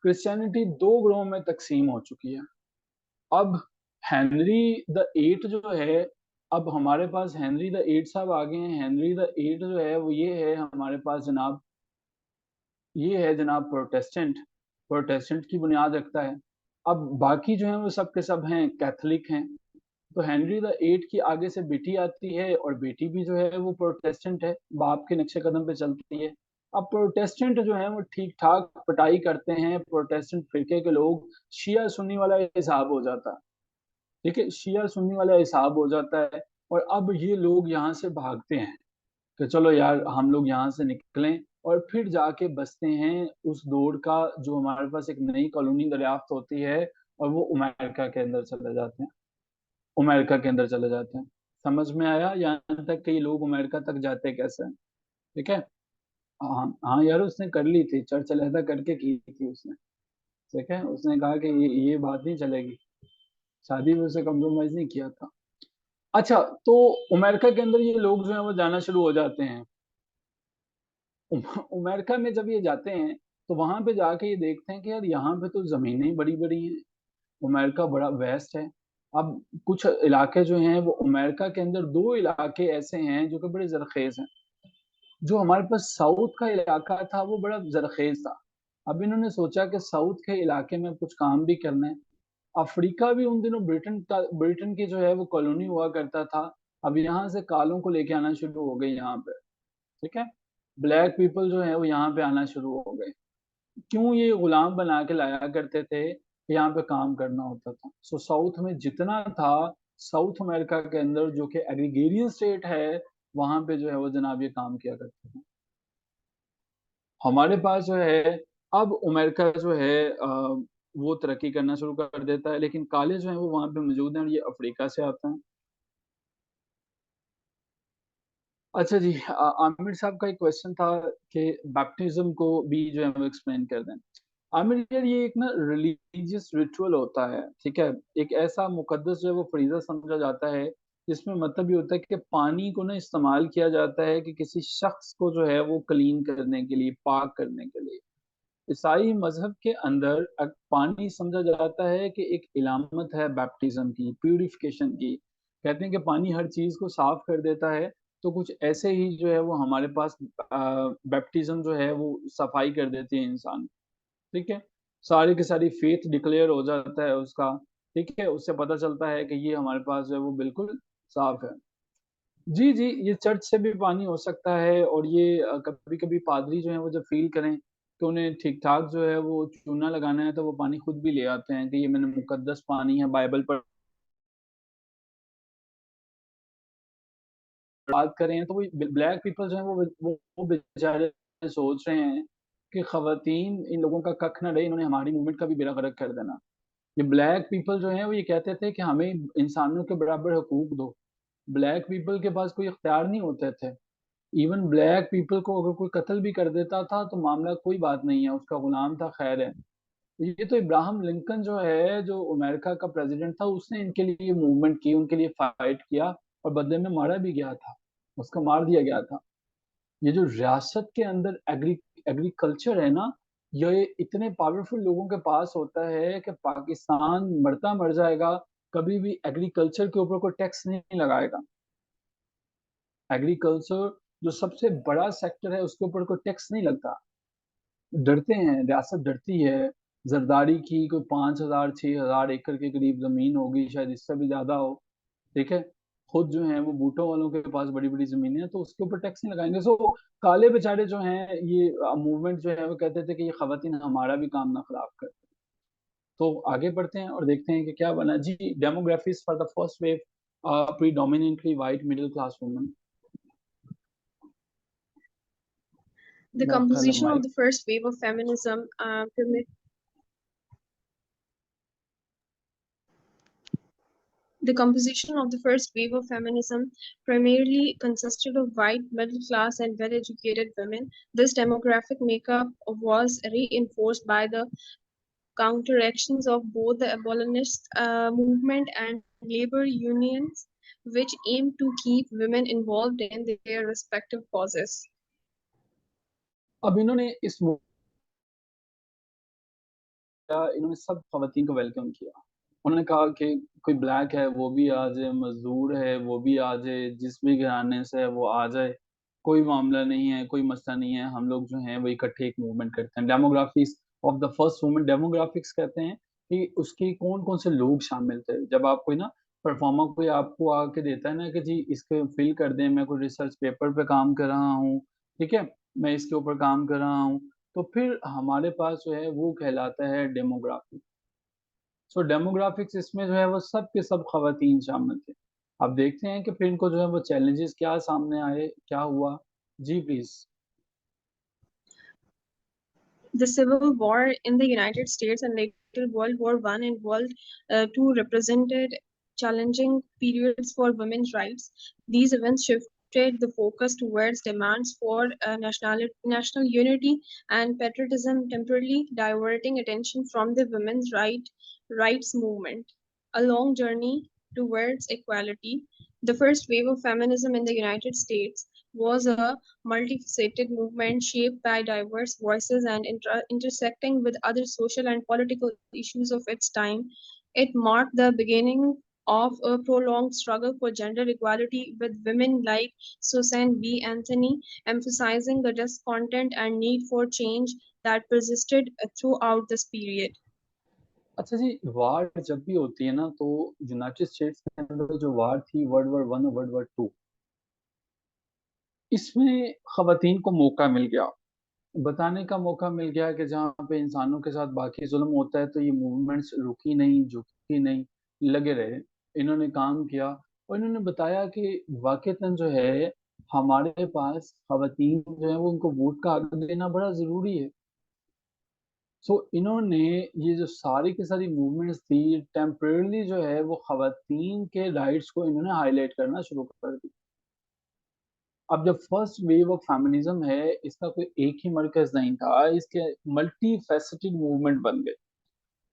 क्रिश्चियनिटी 2 ग्रोहों में तकसीम हो चुकी है। अब हेनरी 8 जो है, अब हमारे पास हेनरी 8 साहब आ गए हैं। हेनरी 8 जो है वो ये है हमारे पास जनाब, ये है जनाब प्रोटेस्टेंट, प्रोटेस्टेंट की बुनियाद रखता है। अब बाकी जो है वो सब के सब हैं कैथलिक हैं। तो हेनरी 8 की आगे से बेटी आती है, और बेटी भी जो है वो प्रोटेस्टेंट है, बाप के नक्शे कदम पे चलती है। अब प्रोटेस्टेंट जो है वो ठीक ठाक पटाई करते हैं, प्रोटेस्टेंट फिरके के लोग, शिया सुन्नी वाला हिसाब हो जाता है। ठीक है, शिया सुन्नी वाला हिसाब हो जाता है। और अब ये लोग यहाँ से भागते हैं कि चलो यार हम लोग यहाँ से निकलें, और फिर जाके बसते हैं उस दौड़ का, जो हमारे पास एक नई कॉलोनी दरियाफ्त होती है, और वो अमेरिका के अंदर चले जाते हैं। अमेरिका के अंदर चले जाते हैं। समझ में आया? यहाँ तक कि ये लोग अमेरिका तक जाते कैसे हैं। ठीक है, हाँ हाँ यार, उसने कर ली थी, चर्च अलहदा करके की थी उसने। ठीक है, उसने कहा कि ये बात नहीं चलेगी, शादी में उसे कम्प्रोमाइज नहीं किया था। अच्छा, तो अमेरिका के अंदर ये लोग जो है वो जाना शुरू हो जाते हैं। अमेरिका में जब ये जाते हैं, तो वहां पे जाके ये देखते हैं कि यार यहाँ पे तो जमीनें बड़ी बड़ी हैं, अमेरिका बड़ा वेस्ट है। अब कुछ इलाके जो हैं वो अमेरिका के अंदर, 2 इलाके ऐसे हैं जो कि बड़े जरखेज हैं। जो हमारे पास साउथ का इलाका था वो बड़ा जरखेज था। अब इन्होंने सोचा कि साउथ के इलाके में कुछ काम भी करना है। अफ्रीका भी उन दिनों ब्रिटेन की जो है वो कॉलोनी हुआ करता था। अब यहाँ से कालों को लेके आना शुरू हो गए यहाँ पे, ठीक है। ब्लैक पीपल जो है वो यहाँ पे आना शुरू हो गए। क्यों? ये गुलाम बना के लाया करते थे, यहाँ पे काम करना होता था। सो साउथ में जितना था, साउथ अमेरिका के अंदर जो कि एग्रीगेरियन स्टेट है, वहां पे जो है वो जनाब ये काम किया करते थे। हमारे पास जो है, अब अमेरिका जो है वो तरक्की करना शुरू कर देता है, लेकिन काले जो है वो वहां पे मौजूद हैं और ये अफ्रीका से आते हैं। अच्छा जी, आमिर साहब का एक क्वेश्चन था कि बैप्टिज्म को भी जो है वो एक्सप्लेन कर दें। आमिर यार, ये एक ना रिलीजियस रिचुअल होता है, ठीक है। एक ऐसा मुकद्दस जो है वो फरीजा समझा जाता है, जिसमें मतलब ये होता है कि पानी को ना इस्तेमाल किया जाता है कि किसी शख्स को जो है वो क्लीन करने के लिए, पाक करने के लिए। ईसाई मजहब के अंदर पानी समझा जाता है कि एक इलामत है बैप्टिज्म की, प्यूरिफिकेशन की। कहते हैं कि पानी हर चीज को साफ कर देता है। तो कुछ ऐसे ही जो है वो हमारे पास बैप्टिज्म जो है वो सफाई कर देती है इंसान, ठीक है। सारी की सारी फेथ डिक्लेयर हो जाता है उसका, ठीक है। उससे पता चलता है कि ये हमारे पास जो है वो बिल्कुल साफ है। जी जी, ये चर्च से भी पानी हो सकता है, और ये कभी कभी पादरी जो है वो जब फील करें कि उन्हें ठीक ठाक जो है वो चूना लगाना है, तो वो पानी खुद भी ले आते हैं कि ये मैंने मुकद्दस पानी है, बाइबल पर बात करें तो वो ब्लैक पीपल जो है वो बेचारे सोच रहे हैं कि खवातीन इन लोगों का कख ना रहे, इन्होंने हमारी मूवमेंट का भी बेड़ा गर्क कर देना। ये ब्लैक पीपल जो है वो ये कहते थे कि हमें इंसानों के बराबर हकूक दो। ब्लैक पीपल के पास कोई इख्तियार नहीं होते थे। इवन ब्लैक पीपल को अगर कोई कत्ल भी कर देता था तो मामला कोई बात नहीं है, उसका गुलाम था, खैर है। ये तो इब्राहिम लिंकन जो है, जो अमेरिका का प्रेसिडेंट था, उसने इनके लिए मूवमेंट की, उनके लिए फाइट किया, और बदले में मारा भी गया था, उसको मार दिया गया था। ये जो रियासत के अंदर एग्रीकल्चर है ना, ये इतने पावरफुल लोगों के पास होता है कि पाकिस्तान मरता मर जाएगा, कभी भी एग्रीकल्चर के ऊपर कोई टैक्स नहीं लगाएगा। एग्रीकल्चर जो सबसे बड़ा सेक्टर है, उसके ऊपर कोई टैक्स नहीं लगता। डरते हैं, रियासत डरती है। जरदारी की कोई 5,000 6,000 एकड़ के करीब जमीन होगी, शायद इससे भी ज्यादा हो, ठीक है। खुद जो है वो बूटों वालों के पास बड़ी बड़ी जमीनें हैं, तो उसके ऊपर टैक्स नहीं लगाएंगे। सो काले बेचारे जो हैं, ये मूवमेंट जो है वो कहते थे कि ये खवातीन हमारा भी काम ना खराब कर। तो आगे बढ़ते हैं और देखते हैं कि क्या बना जी। Demographics for the first wave, predominantly white middle class women. The मेरा ख्याल है composition of माइक। the first wave of feminism The composition of the first wave of feminism primarily consisted of white, middle class, and well educated women. This demographic makeup was reinforced by the counteractions of both the abolitionist movement and labor unions, which aimed to keep women involved in their respective causes. अब इन्होंने इन्होंने सब खवातीन को welcome किया। उन्होंने कहा कि कोई ब्लैक है वो भी आ जाए, मजदूर है वो भी आ जाए, जिस भी घराने से है वो आ जाए, कोई मामला नहीं है, कोई मसला नहीं है। हम लोग जो हैं वो इकट्ठे एक मूवमेंट करते हैं। Demographics of the first women, demographics कहते हैं कि उसके कौन कौन से लोग शामिल थे। जब आप कोई ना परफॉर्मर कोई आपको आके देता है ना कि जी इसके फिल कर दें, मैं कोई रिसर्च पेपर पे काम कर रहा हूँ, ठीक है, मैं इसके ऊपर काम कर रहा हूँ, तो फिर हमारे पास जो है वो कहलाता है डेमोग्राफिक। सो डेमोग्राफिक्स इसमें जो है वो सब के सब खवातीन शामिल थे। अब देखते हैं कि फिर इनको जो है वो चैलेंजेस क्या सामने आए, क्या हुआ। जी please. The Civil War in the United States and later World War I and World II represented challenging periods for women's rights. These events shifted the focus towards demands for national unity and patriotism, temporarily diverting attention from the rights movement. A long journey towards equality. The first wave of feminism in the United States was a multifaceted movement shaped by diverse voices and intersecting with other social and political issues of its time. It marked the beginning of a prolonged struggle for gender equality, with women like Susan B. Anthony emphasizing the discontent and need for change that persisted throughout this period. अच्छा जी, वार जब भी होती है ना, तो United states के अंदर जो वार थी, वर्ल्ड वॉर 1 और वर्ल्ड वॉर 2, इसमें खवातीन को मौका मिल गया, बताने का मौका मिल गया कि जहाँ पे इंसानों के साथ बाकी जुल्म होता है, तो ये मूवमेंट्स रुकी नहीं, झुकी नहीं, लगे रहे। इन्होंने काम किया और इन्होंने बताया कि वाक़ईतन जो है, हमारे पास खवातीन जो है, वो उनको वोट का हक देना बड़ा ज़रूरी है। सो इन्होंने ये जो सारी की सारी मूवमेंट्स थी, टेम्परेरीली जो है, वो खवातीन के राइट्स को इन्होंने हाईलाइट करना शुरू कर दी। अब जब फर्स्ट वेव ऑफ फेमिनिज्म है, इसका कोई एक ही मरकज़ नहीं था, इसके मल्टी फैसेटेड मूवमेंट बन गए।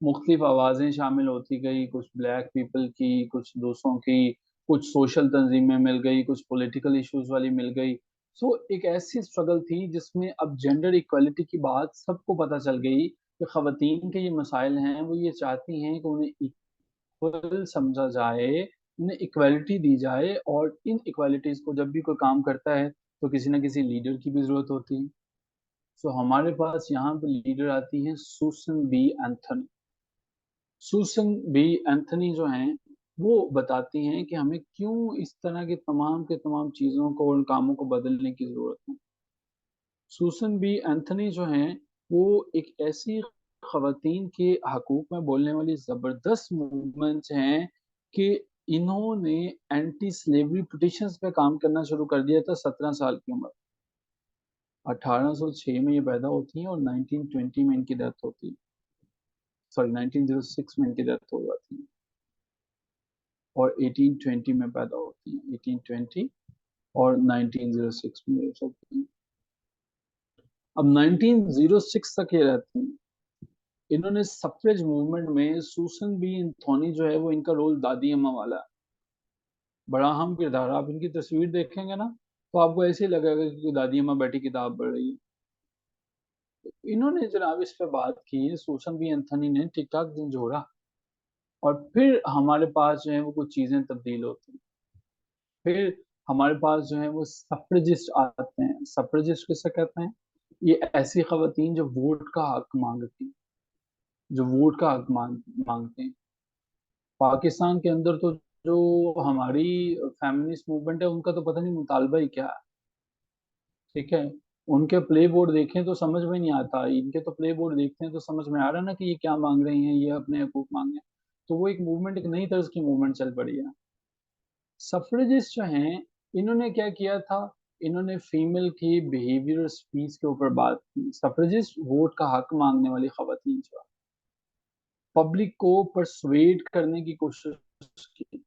मुख्तलिफ आवाज़ें शामिल होती गई, कुछ ब्लैक पीपल की, कुछ दूसरों की, कुछ सोशल तंजीमें मिल गई, कुछ पॉलिटिकल इश्यूज़ वाली मिल गई। सो एक ऐसी स्ट्रगल थी जिसमें अब जेंडर इक्वालिटी की बात सबको पता चल गई कि ख़वातीन के ये मसाइल हैं, वो ये चाहती हैं कि उन्हें इक्वल समझा जाए, उन्हें इक्वालिटी दी जाए, और इन इक्वालिटीज़ को जब भी कोई काम करता है, तो किसी न किसी लीडर की भी ज़रूरत होती है। सो हमारे पास यहाँ पे लीडर आती हैं Susan B Anthony. Susan B Anthony जो हैं, वो बताती हैं कि हमें क्यों इस तरह की तमाम के तमाम चीज़ों को, उन कामों को बदलने की ज़रूरत है। सूसन बी एंथनी जो हैं, वो एक ऐसी ख़वातीन के हकूक़ में बोलने वाली ज़बरदस्त मूवमेंट्स हैं कि इन्होंने एंटी स्लेवरी पिटीशंस पे काम करना शुरू कर दिया था 17 साल की उम्र। 1806 में ये पैदा होती हैं और 1920 में इनकी डेथ होती है। सॉरी, 1906 में इनकी डेथ हो जाती है और 1820 में पैदा होती हैं। 1820 और 1906 में ये होती हैं। अब 1906 तक ये रहती हैं। इन्होंने सफ्रेज मूवमेंट में सूसन बी एंथोनी जो है, वो इनका रोल दादी अम्मा वाला है। बड़ा अहम किरदार है। आप इनकी तस्वीर देखेंगे ना, तो आपको ऐसे ही लगेगा कि दादी अम्मा बैठी किताब पढ़ रही है। इन्होंने जनाब इस पे बात की, सूसन बी एंथनी ने ठीक ठाक दिन जोड़ा, और फिर हमारे पास जो है वो कुछ चीजें तब्दील होती हैं। फिर हमारे पास जो है वो सफ्रेजिस्ट आते हैं। सफ्रेजिस्ट किसे कहते हैं? ये ऐसी खवातीन जो वोट का हक मांगती, जो वोट का हक मांगते हैं। पाकिस्तान के अंदर तो जो हमारी फेमिनिस्ट मूवमेंट है, उनका तो पता नहीं मुतालबा ही क्या है। ठीक है, उनके प्ले बोर्ड देखें तो समझ में नहीं आता, इनके तो प्ले बोर्ड देखते हैं तो समझ में आ रहा है ना कि ये क्या मांग रही हैं, ये अपने हकूक मांग रहे हैं। तो वो एक मूवमेंट, एक नई तर्ज की मूवमेंट चल पड़ी है। सफ्रेजिस्ट जो हैं, इन्होंने क्या किया था, इन्होंने फीमेल की बिहेवियर स्पीच के ऊपर बात की। सफ्रेजिस्ट वोट का हक मांगने वाली खवातीन जो है, पब्लिक को परसुएड करने की कोशिश की।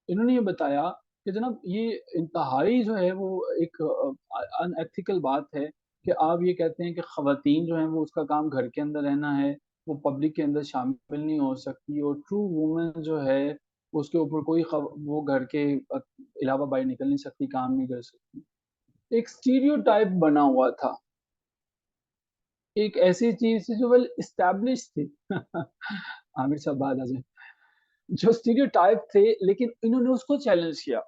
इन्होंने ये बताया कि जनाब, ये इंतहाई जो है वो एक अनएथिकल बात है कि आप ये कहते हैं कि खवातीन जो हैं वो उसका काम घर के अंदर रहना है, वो पब्लिक के अंदर शामिल नहीं हो सकती, और ट्रू वुमेन जो है उसके ऊपर कोई वो घर के अलावा बाहर निकल नहीं सकती, काम नहीं कर सकती। एक स्टीरियोटाइप बना हुआ था, एक ऐसी चीज थी जो वेल इस्टेब्लिश थी। आमिर साहब बात आ जाए, जो स्टीरियोटाइप थे, लेकिन इन्होंने उसको चैलेंज किया।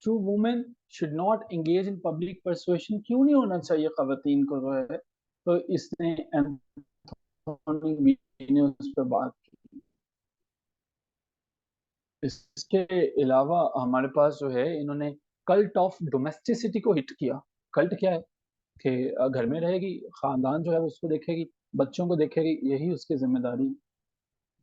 True women should not engage in public persuasion, क्यों नहीं होना चाहिए खवातीन को जो है। तो इसने एंथोनी वी ने उस पर बात की। इसके अलावा हमारे पास जो है, इन्होंने कल्ट ऑफ डोमेस्टिसिटी को हिट किया। कल्ट क्या है कि घर में रहेगी, खानदान जो है उसको देखेगी, बच्चों को देखेगी, यही उसकी जिम्मेदारी है।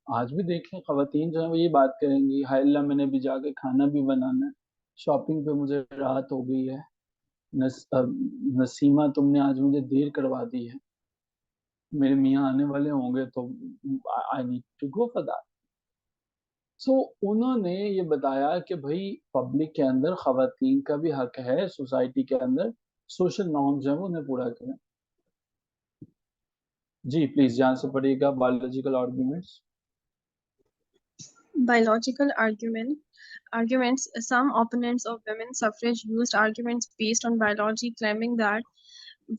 आज भी देखें, खवातीन जो है वो ये बात करेंगी, हाय अल्लाह, मैंने भी जाके खाना भी बनाना है, शॉपिंग पे मुझे रात हो गई है, नसीमा तुमने आज मुझे देर करवा दी है, मेरे मियाँ आने वाले होंगे, तो I need to go for that. So उन्होंने ये बताया कि भाई, पब्लिक के अंदर खवातीन का भी हक है, सोसाइटी के अंदर सोशल नॉर्म्स जो है वो उन्हें पूरा करें। जी प्लीज ध्यान से पढ़िएगा, biological arguments. Biological arguments. Some opponents of women's suffrage used arguments based on biology, claiming that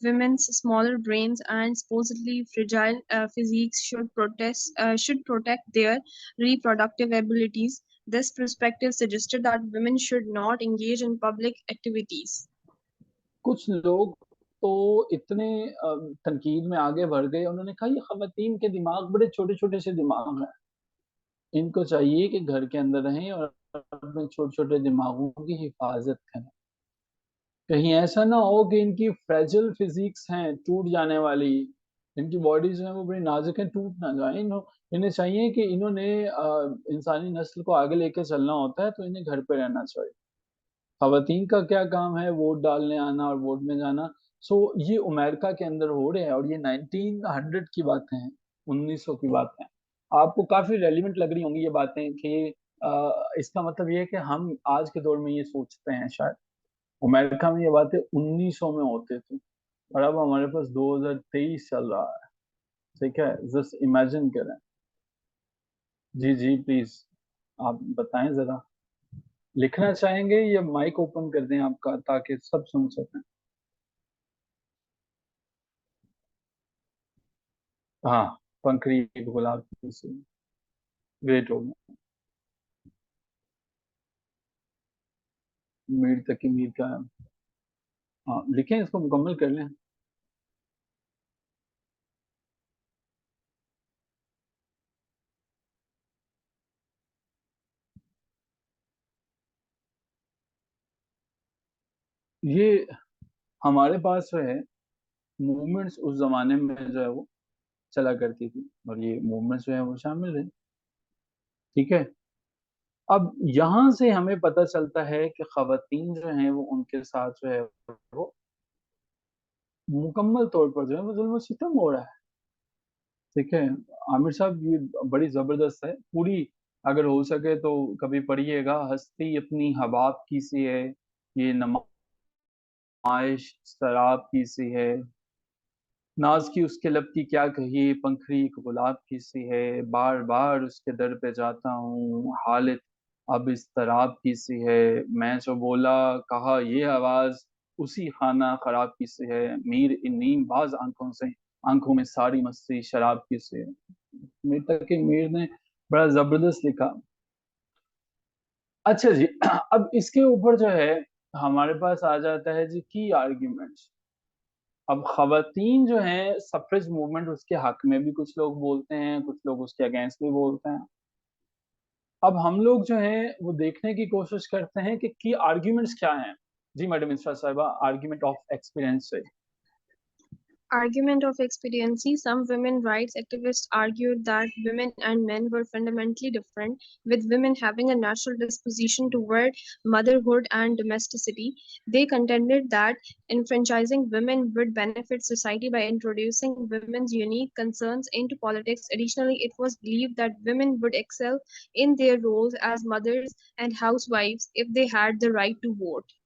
women's smaller brains and supposedly fragile physiques should protect their reproductive abilities. This perspective suggested that women should not engage in public activities. कुछ लोग तो इतने तनकीद में आगे बढ़ गए, उन्होंने कहा ये खवातीन के दिमाग बड़े छोटे छोटे से दिमाग हैं, इनको चाहिए कि घर के अंदर रहें और अपने छोटे छोटे दिमागों की हिफाजत करें। कहीं ऐसा ना हो कि इनकी फ्रेजिल फिजिक्स हैं टूट जाने वाली, इनकी बॉडी जो है वो बड़ी नाजुक है, टूट ना जाए। इन्हें चाहिए कि इन्होंने इंसानी नस्ल को आगे लेकर चलना होता है तो इन्हें घर पे रहना चाहिए। खवातीन का क्या काम है, वोट डालने आना और वोट में जाना। सो ये अमेरिका के अंदर हो रहे हैं और ये 1900 की बातें हैं, 1900 की बातें हैं। आपको काफी रेलिवेंट लग रही होंगी ये बातें कि इसका मतलब ये है कि हम आज के दौर में ये सोचते हैं शायद। अमेरिका में ये बातें 1900 में होते थे और अब हमारे पास 2023 चल रहा है। ठीक है, जस्ट इमेजिन करें। जी जी प्लीज, आप बताएं जरा, लिखना चाहेंगे या माइक ओपन कर दें आपका ताकि सब सुन सकें? हाँ, पंखड़ी गुलाब से ग्रेट हो गया। मीर तक की मीर का, हाँ लिखें, इसको मुकम्मल कर लें। ये हमारे पास जो है मूवमेंट्स उस जमाने में जो है वो चला करती थी और ये मूवमेंट्स जो है वो शामिल है। ठीक है, अब यहाँ से हमें पता चलता है कि खवातीन जो हैं वो उनके साथ जो है वो मुकम्मल तौर पर जो है वो जुल्म और सितम हो रहा है। ठीक है, आमिर साहब ये बड़ी जबरदस्त है पूरी, अगर हो सके तो कभी पढ़िएगा। हस्ती अपनी हबाब की सी है, ये नुमाइश शराब की सी है, नाज की उसके लब की क्या कही, पंखड़ी एक गुलाब की सी है, बार बार उसके दर पे जाता हूँ, हालत अब इस तराब की सी है, मैं जो बोला कहा ये आवाज उसी खाना खराब की सी है, मीर इन नीम बाज आंखों से, आंखों में सारी मस्ती शराब की सी है। मीर तक मीर ने बड़ा जबरदस्त लिखा। अच्छा जी, अब इसके ऊपर जो है हमारे पास आ जाता है जी की आर्ग्यूमेंट्स। अब खवातीन जो हैं सफ्रेज मूवमेंट उसके हक में भी कुछ लोग बोलते हैं, कुछ लोग उसके अगेंस्ट भी बोलते हैं। अब हम लोग जो है वो देखने की कोशिश करते हैं कि की आर्ग्यूमेंट्स क्या हैं। जी मैडम इंस्टा साहिबा, आर्ग्यूमेंट ऑफ एक्सपीरियंस से। Argument of expediency. Some women rights activists argued that women and men were fundamentally different, with women having a natural disposition toward motherhood and domesticity. They contended that enfranchising women would benefit society by introducing women's unique concerns into politics. Additionally, it was believed that women would excel in their roles as mothers and housewives if they had the right to vote.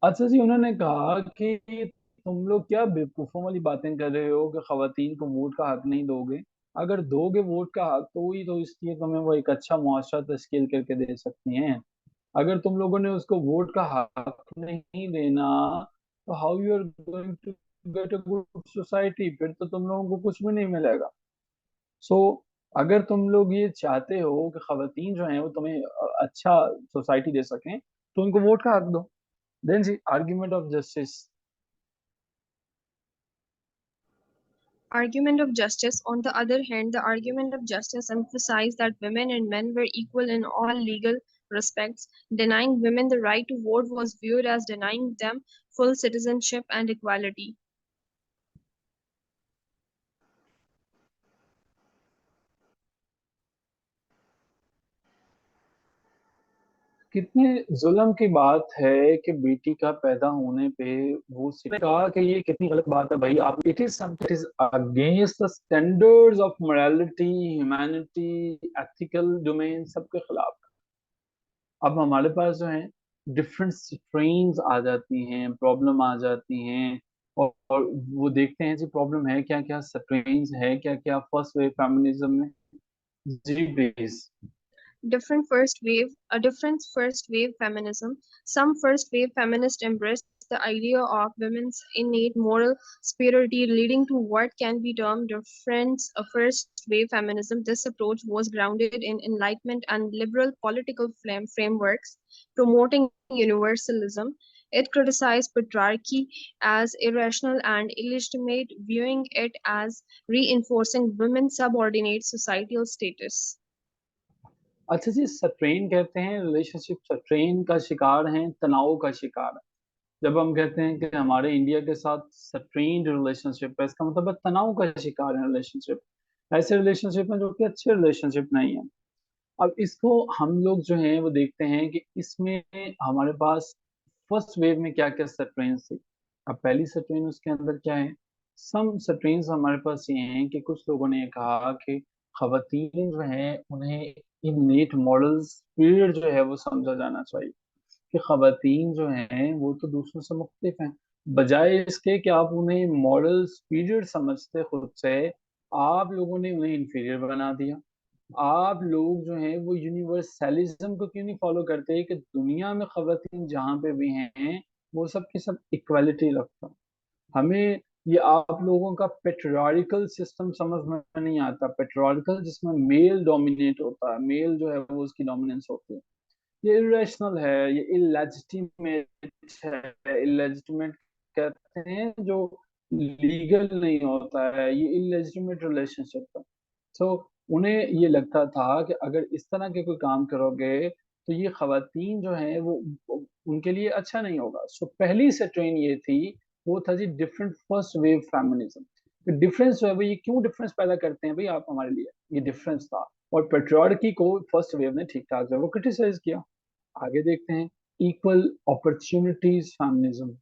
अच्छा जी, उन्होंने कहा कि तुम लोग क्या बेवकूफों वाली बातें कर रहे हो कि खवातीन को वोट का हक नहीं दोगे। अगर दोगे वोट का हक तो ही तो इसलिए तुम्हें वो एक अच्छा मुआशरा तश्कील करके दे सकती हैं। अगर तुम लोगों ने उसको वोट का हक नहीं देना तो how you are going to get a good society, फिर तो तुम लोगों को कुछ भी नहीं मिलेगा। सो अगर तुम लोग ये चाहते हो कि खवातीन जो हैं वो तुम्हें अच्छा सोसाइटी दे सकें तो उनको वोट का हक दो। Then the argument of justice. Argument of justice. On the other hand, the argument of justice emphasized that women and men were equal in all legal respects. Denying women the right to vote was viewed as denying them full citizenship and equality. कितने जुल्म की बात है कि बेटी का पैदा होने पे वो कहा कि ये कितनी गलत बात है भाई आप, it is against the standards of morality, humanity, ethical domain, सबके खिलाफ। अब हमारे पास जो है डिफरेंट स्ट्रेन्स आ जाती हैं, प्रॉब्लम आ जाती हैं और वो देखते हैं जी प्रॉब्लम है क्या क्या, स्ट्रेन्स है क्या क्या फर्स्ट वेव फेमिनिज्म में। जी please. Different first wave feminism. Some first wave feminists embraced the idea of women's innate moral superiority, leading to what can be termed a first wave feminism. This approach was grounded in Enlightenment and liberal political frameworks, promoting universalism. It criticized patriarchy as irrational and illegitimate, viewing it as reinforcing women's subordinate societal status. अच्छा जी, strain कहते हैं relationship strain का शिकार हैं, तनाव का शिकार है। जब हम कहते हैं कि हमारे इंडिया के साथ स्ट्रेन्ड रिलेशनशिप है, इसका मतलब है तनाव का शिकार है रिलेशनशिप। ऐसे रिलेशनशिप हैं जो कि अच्छे रिलेशनशिप नहीं है। अब इसको हम लोग जो हैं वो देखते हैं कि इसमें हमारे पास फर्स्ट वेव में क्या-क्या स्ट्रेन्स थी। अब पहली स्ट्रेन उसके अंदर क्या है? सम स्ट्रेन्स हमारे पास ये हैं कि कुछ लोगों ने कहा कि ख़वातीन जो हैं उन्हें इन्नेट मॉरल्स पीरियड जो है वो समझा जाना चाहिए। कि ख़वातीन जो हैं वो तो दूसरों से मुख्तलिफ हैं। बजाय इसके कि आप उन्हें मॉरल सुपीरियर समझते खुद से, आप लोगों ने उन्हें इन्फीरियर बना दिया। आप लोग जो हैं वो यूनिवर्सलिज़्म को क्यों नहीं फ़ॉलो करते कि दुनिया में ख़वातीन जहाँ पे भी हैं, वो सब की सब इक्वालिटी रखता। हमें ये आप लोगों का पैट्रियार्कल सिस्टम समझ में नहीं आता। पैट्रियार्कल जिसमें मेल डोमिनेट होता है, मेल जो है वो उसकी डोमिनेंस होती है। ये इरेशनल है, ये इलेजिटिमेट है। इलेजिटिमेट कहते हैं जो लीगल नहीं होता है, ये इलेजिटिमेट रिलेशनशिप है। सो उन्हें ये लगता था कि अगर इस तरह के कोई काम करोगे तो ये खवातीन जो हैं वो उनके लिए अच्छा नहीं होगा। सो पहली स्ट्रेन ये थी, वो था जी डिफरेंट फर्स्ट वेव फेमिनिज्म। तो डिफरेंस जो है वो ये क्यों डिफरेंस पैदा करते हैं भई आप हमारे लिए? ये डिफरेंस था और पैट्रियार्की को फर्स्ट वेव ने ठीक-ठाक जो है वो क्रिटिसाइज़ किया। आगे देखते हैं equal opportunities feminism.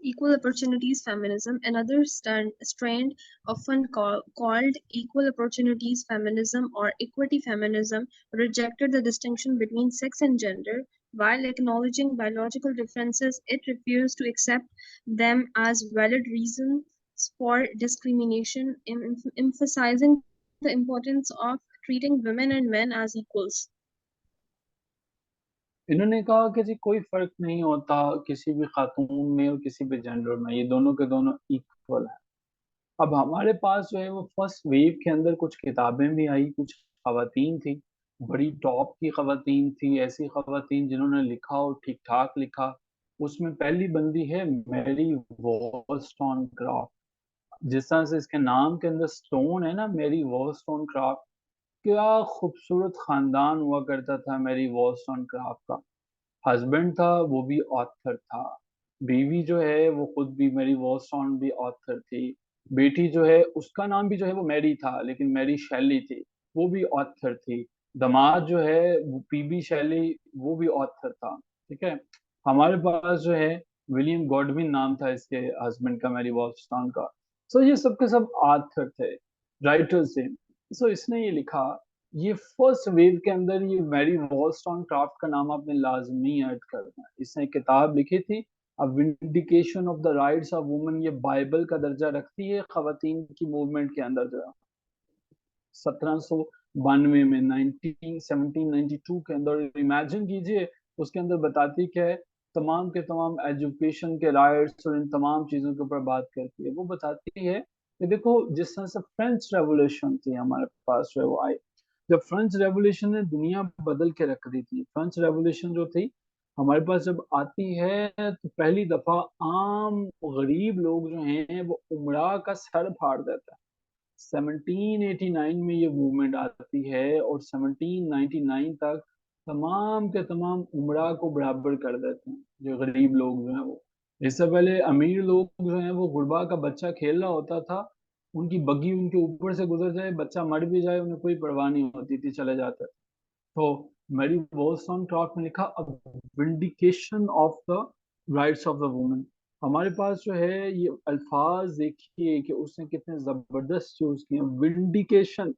Equal opportunities feminism, another strand often called equal opportunities feminism or equity feminism, rejected the distinction between sex and gender. While acknowledging biological differences, it refused to accept them as valid reasons for discrimination, emphasizing the importance of treating women and men as equals. इन्होंने कहा कि जी कोई फ़र्क नहीं होता किसी भी खातून में और किसी भी जेंडर में, ये दोनों के दोनों इक्वल हैं। अब हमारे पास जो है वो फर्स्ट वेव के अंदर कुछ किताबें भी आई, कुछ ख़वातीन थी, बड़ी टॉप की ख़वातीन थी, ऐसी ख़वातीन जिन्होंने लिखा और ठीक-ठाक लिखा। उसमें पहली बंदी है मैरी वॉllstonecraft। जिस तरह से इसके नाम के अंदर स्टोन है ना, मैरी वॉllstonecraft, क्या खूबसूरत ख़ानदान हुआ करता था मैरी वॉllstonecraft का। हस्बैंड था वो भी ऑथर था, बीवी जो है वो खुद भी मैरी वॉलस्टोन भी ऑथर थी, बेटी जो है उसका नाम भी जो है वो मैरी था लेकिन मैरी शेली थी, वो भी ऑथर थी। दामाद जो है वो पीबी शेली वो भी ऑथर था, ठीक है? हमारे पास जो है विलियम गॉडविन नाम था इसके हस्बैंड का मैरी वॉलस्टोन का। सो ये सब के सब ऑथर थे, राइटर्स थे। सो इसने ये लिखा ये फर्स्ट वेव के अंदर ये मैरी वॉलस्टोनक्राफ्ट का नाम आपने लाज़मी ऐड करना है। इसने एक किताब लिखी थी a vindication of the rights of woman, ये बाइबल का दर्जा रखती है ख़वातीन की मूवमेंट के अंदर जो है। 1792 में 1792 के अंदर इमेजिन कीजिए, उसके अंदर बताती क्या है, तमाम के तमाम एजुकेशन के राइट्स और इन तमाम चीज़ों के ऊपर बात करती है। वो बताती है कि देखो जिस तरह से फ्रेंच रेवोल्यूशन थी हमारे पास जो है वो आई। जब फ्रेंच रेवोल्यूशन ने दुनिया बदल के रख दी थी, फ्रेंच रेवोल्यूशन जो थी हमारे पास जब आती है तो पहली दफ़ा आम गरीब लोग जो हैं वो उमरा का सर फाड़ देता है। 1789 में ये मूवमेंट आती है और 1799 तक तमाम के तमाम उमरा को बराबर कर देते हैं, जो गरीब लोग जो हैं वो। इससे पहले अमीर लोग जो हैं वो गुरबा का बच्चा खेल रहा होता था, उनकी बग्गी उनके ऊपर से गुज़र जाए, बच्चा मर भी जाए, उन्हें कोई परवाह नहीं होती थी, चले जाते थे। तो मैरी वॉलस्टोनक्राफ्ट ने लिखा a vindication of the rights of the woman. हमारे पास जो है ये अल्फाज देखिए कि उसने कितने ज़बरदस्त चूज़ किए हैं। विंडिकेशन,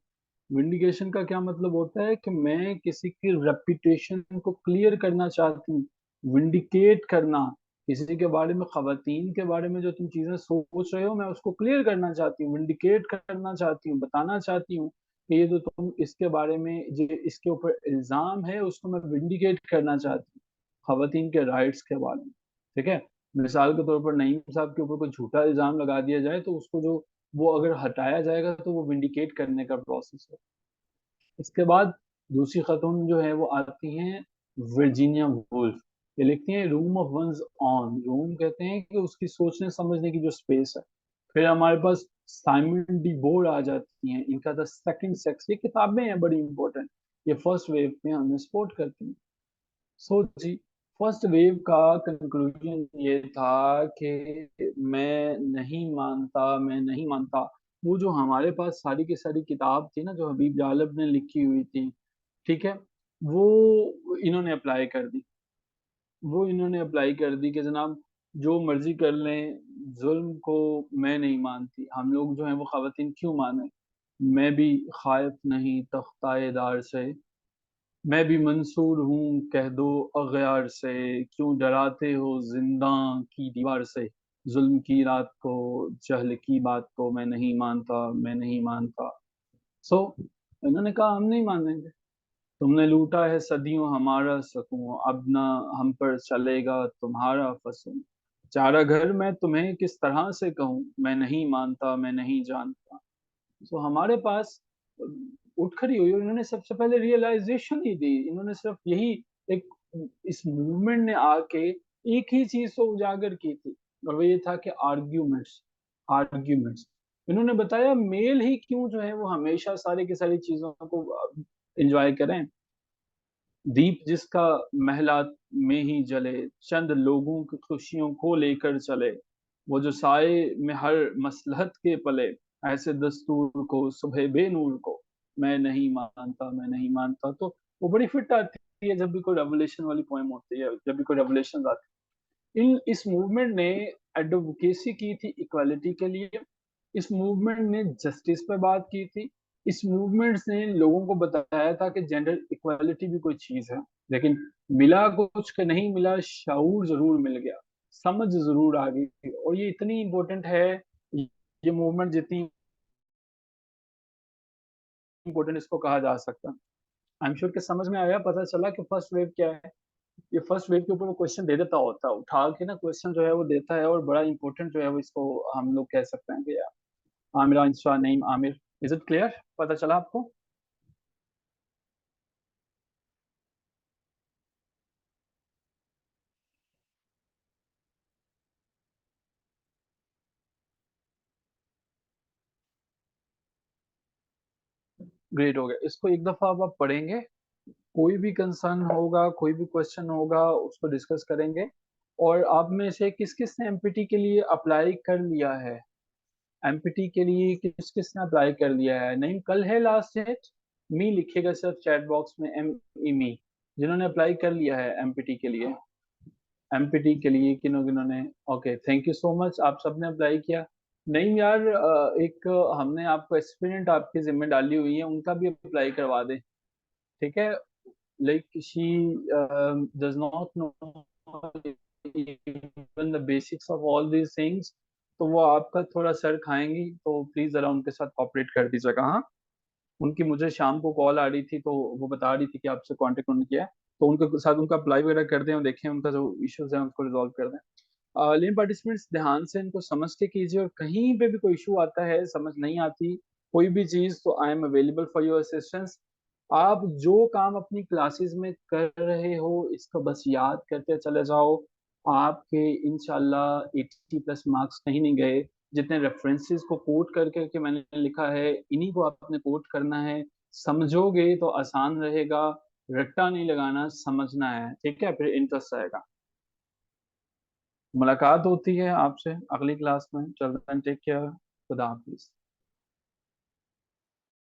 विंडिकेशन का क्या मतलब होता है कि मैं किसी की रेपुटेशन को क्लियर करना चाहती हूँ। विंडिकेट करना, किसी के बारे में ख़वातीन के बारे में जो तुम चीज़ें सोच रहे हो मैं उसको क्लियर करना चाहती हूँ, विंडिकेट करना चाहती हूँ, बताना चाहती हूँ कि ये जो तुम इसके बारे में जो इसके ऊपर इल्ज़ाम है उसको मैं विंडिकेट करना चाहती हूँ, ख़वातीन के राइट्स के बारे में, ठीक है, मिसाल के तौर पर नईम साहब के ऊपर कोई झूठा इल्जाम लगा दिया जाए तो उसको जो वो अगर हटाया जाएगा तो वो विंडिकेट करने का प्रोसेस है। इसके बाद दूसरी खातून जो है वो आती हैं वर्जीनिया वुल्फ। ये लिखती हैं room of one's own, room कहते हैं कि उसकी सोचने समझने की जो स्पेस है। फिर हमारे पास साइमन डी बोर आ जाती हैं, इनका द सेकंड सेक्स, ये किताबें हैं बड़ी इंपॉर्टेंट, ये फर्स्ट वेव में हमें सपोर्ट करती हैं। सो जी, फर्स्ट वेव का कंक्लूजन ये था कि मैं नहीं मानता वो जो हमारे पास सारी की सारी किताब थी ना जो हबीब जालब ने लिखी हुई थी, ठीक है, वो इन्होंने अप्लाई कर दी। वो इन्होंने अप्लाई कर दी कि जनाब जो मर्जी कर लें, जुल्म को मैं नहीं मानती, हम लोग जो हैं वो खवातीन क्यों माने, मैं भी खाइफ नहीं तख्ताएदार से, मैं भी मंसूर हूँ कह दो अगयार से, क्यों डराते हो जिंदा की दीवार से, जुल्म की रात को जहल की बात को मैं नहीं मानता, मैं नहीं मानता। सो इन्होंने कहा हम नहीं मानेंगे, तुमने लूटा है सदियों हमारा सकूं, अब ना हम पर चलेगा तुम्हारा फसूं, चारा घर मैं तुम्हें किस तरह से कहूँ, मैं नहीं मानता मैं नहीं जानता। तो हमारे पास उठ खड़ी हुई और इन्होंने सबसे पहले रियलाइजेशन ही दी, इन्होंने सिर्फ यही एक इस मूवमेंट ने आके एक ही चीज को उजागर की थी, और वो ये था कि आर्ग्यूमेंट्स, आर्ग्यूमेंट्स। इन्होंने बताया मेल ही क्यों जो है वो हमेशा सारी की सारी चीजों को एंजॉय करें, दीप जिसका महलात में ही जले, चंद लोगों की खुशियों को लेकर चले, वो जो साए में हर मसलहत के पले, ऐसे दस्तूर को सुबह बेनूर को मैं नहीं मानता, मैं नहीं मानता। तो वो बड़ी फिट आती है जब भी कोई रेवोल्यूशन वाली पोएम होती है, जब भी कोई रेवोल्यूशन आती है। इन इस मूवमेंट ने एडवोकेसी की थी इक्वालिटी के लिए, इस मूवमेंट ने जस्टिस पे बात की थी, इस मूवमेंट ने लोगों को बताया था कि जेंडर इक्वालिटी भी कोई चीज है, लेकिन मिला कुछ के नहीं मिला, शाऊर जरूर मिल गया, समझ जरूर आ गई। और ये इतनी इंपॉर्टेंट है, ये मूवमेंट जितनी इंपॉर्टेंट इसको कहा जा सकता है। आई एम श्योर कि समझ में आया, पता चला कि फर्स्ट वेव क्या है। ये फर्स्ट वेव के ऊपर वो क्वेश्चन दे देता होता है, उठा के ना क्वेश्चन जो है वो देता है, और बड़ा इंपॉर्टेंट जो है वो इसको हम लोग कह सकते हैं कि यार Aamir Insha Naeem Aamir. Is it clear, पता चला आपको? ग्रेट हो गया, इसको एक दफा अब आप पढ़ेंगे, कोई भी कंसर्न होगा, कोई भी क्वेश्चन होगा, उसको डिस्कस करेंगे। और आप में से किस किस ने एमपीटी के लिए अप्लाई कर लिया है? एमपीटी के लिए किस किस ने अप्लाई कर लिया है? नहीं, कल है लास्ट डेट। मी लिखिएगा सिर्फ चैट बॉक्स में, एम ई मी, जिन्होंने अप्लाई कर लिया है एमपीटी के लिए। एमपीटी के लिए किन्हों किन्हों ने? Okay, thank you so much, आप सबने अप्लाई किया। नहीं यार, एक हमने आपको एक्सपीरियंट आपकी जिम्मे डाली हुई है, उनका भी अप्लाई करवा दें, ठीक है? like she does not know even the basics of all these things, तो वो आपका थोड़ा सर खाएंगी, तो प्लीज जरा उनके साथ कॉपरेट कर दीजिएगा। हाँ, उनकी मुझे शाम को कॉल आ रही थी, तो वो बता रही थी कि आपसे कांटेक्ट उन्होंने किया है, तो उनके साथ उनका अप्लाई वगैरह कर दें और देखें उनका जो इश्यूज है उसको रिजॉल्व कर दें। लेकिन पार्टिसिपेंट्स ध्यान से इनको समझ के कीजिए, और कहीं पे भी कोई इशू आता है, समझ नहीं आती कोई भी चीज, तो I am available for your assistance. आप जो काम अपनी क्लासेस में कर रहे हो इसको बस याद करते चले जाओ, आपके इंशाल्लाह 80 प्लस मार्क्स कहीं नहीं गए। जितने रेफरेंसेस को कोट कर करके मैंने लिखा है, इन्हीं को आपने कोट करना है, समझोगे तो आसान रहेगा, रट्टा नहीं लगाना, समझना है, ठीक है? फिर इंटरेस्ट आएगा। मुलाकात होती है आपसे अगली क्लास में, चल टेक केयर, खुदा हाफिज।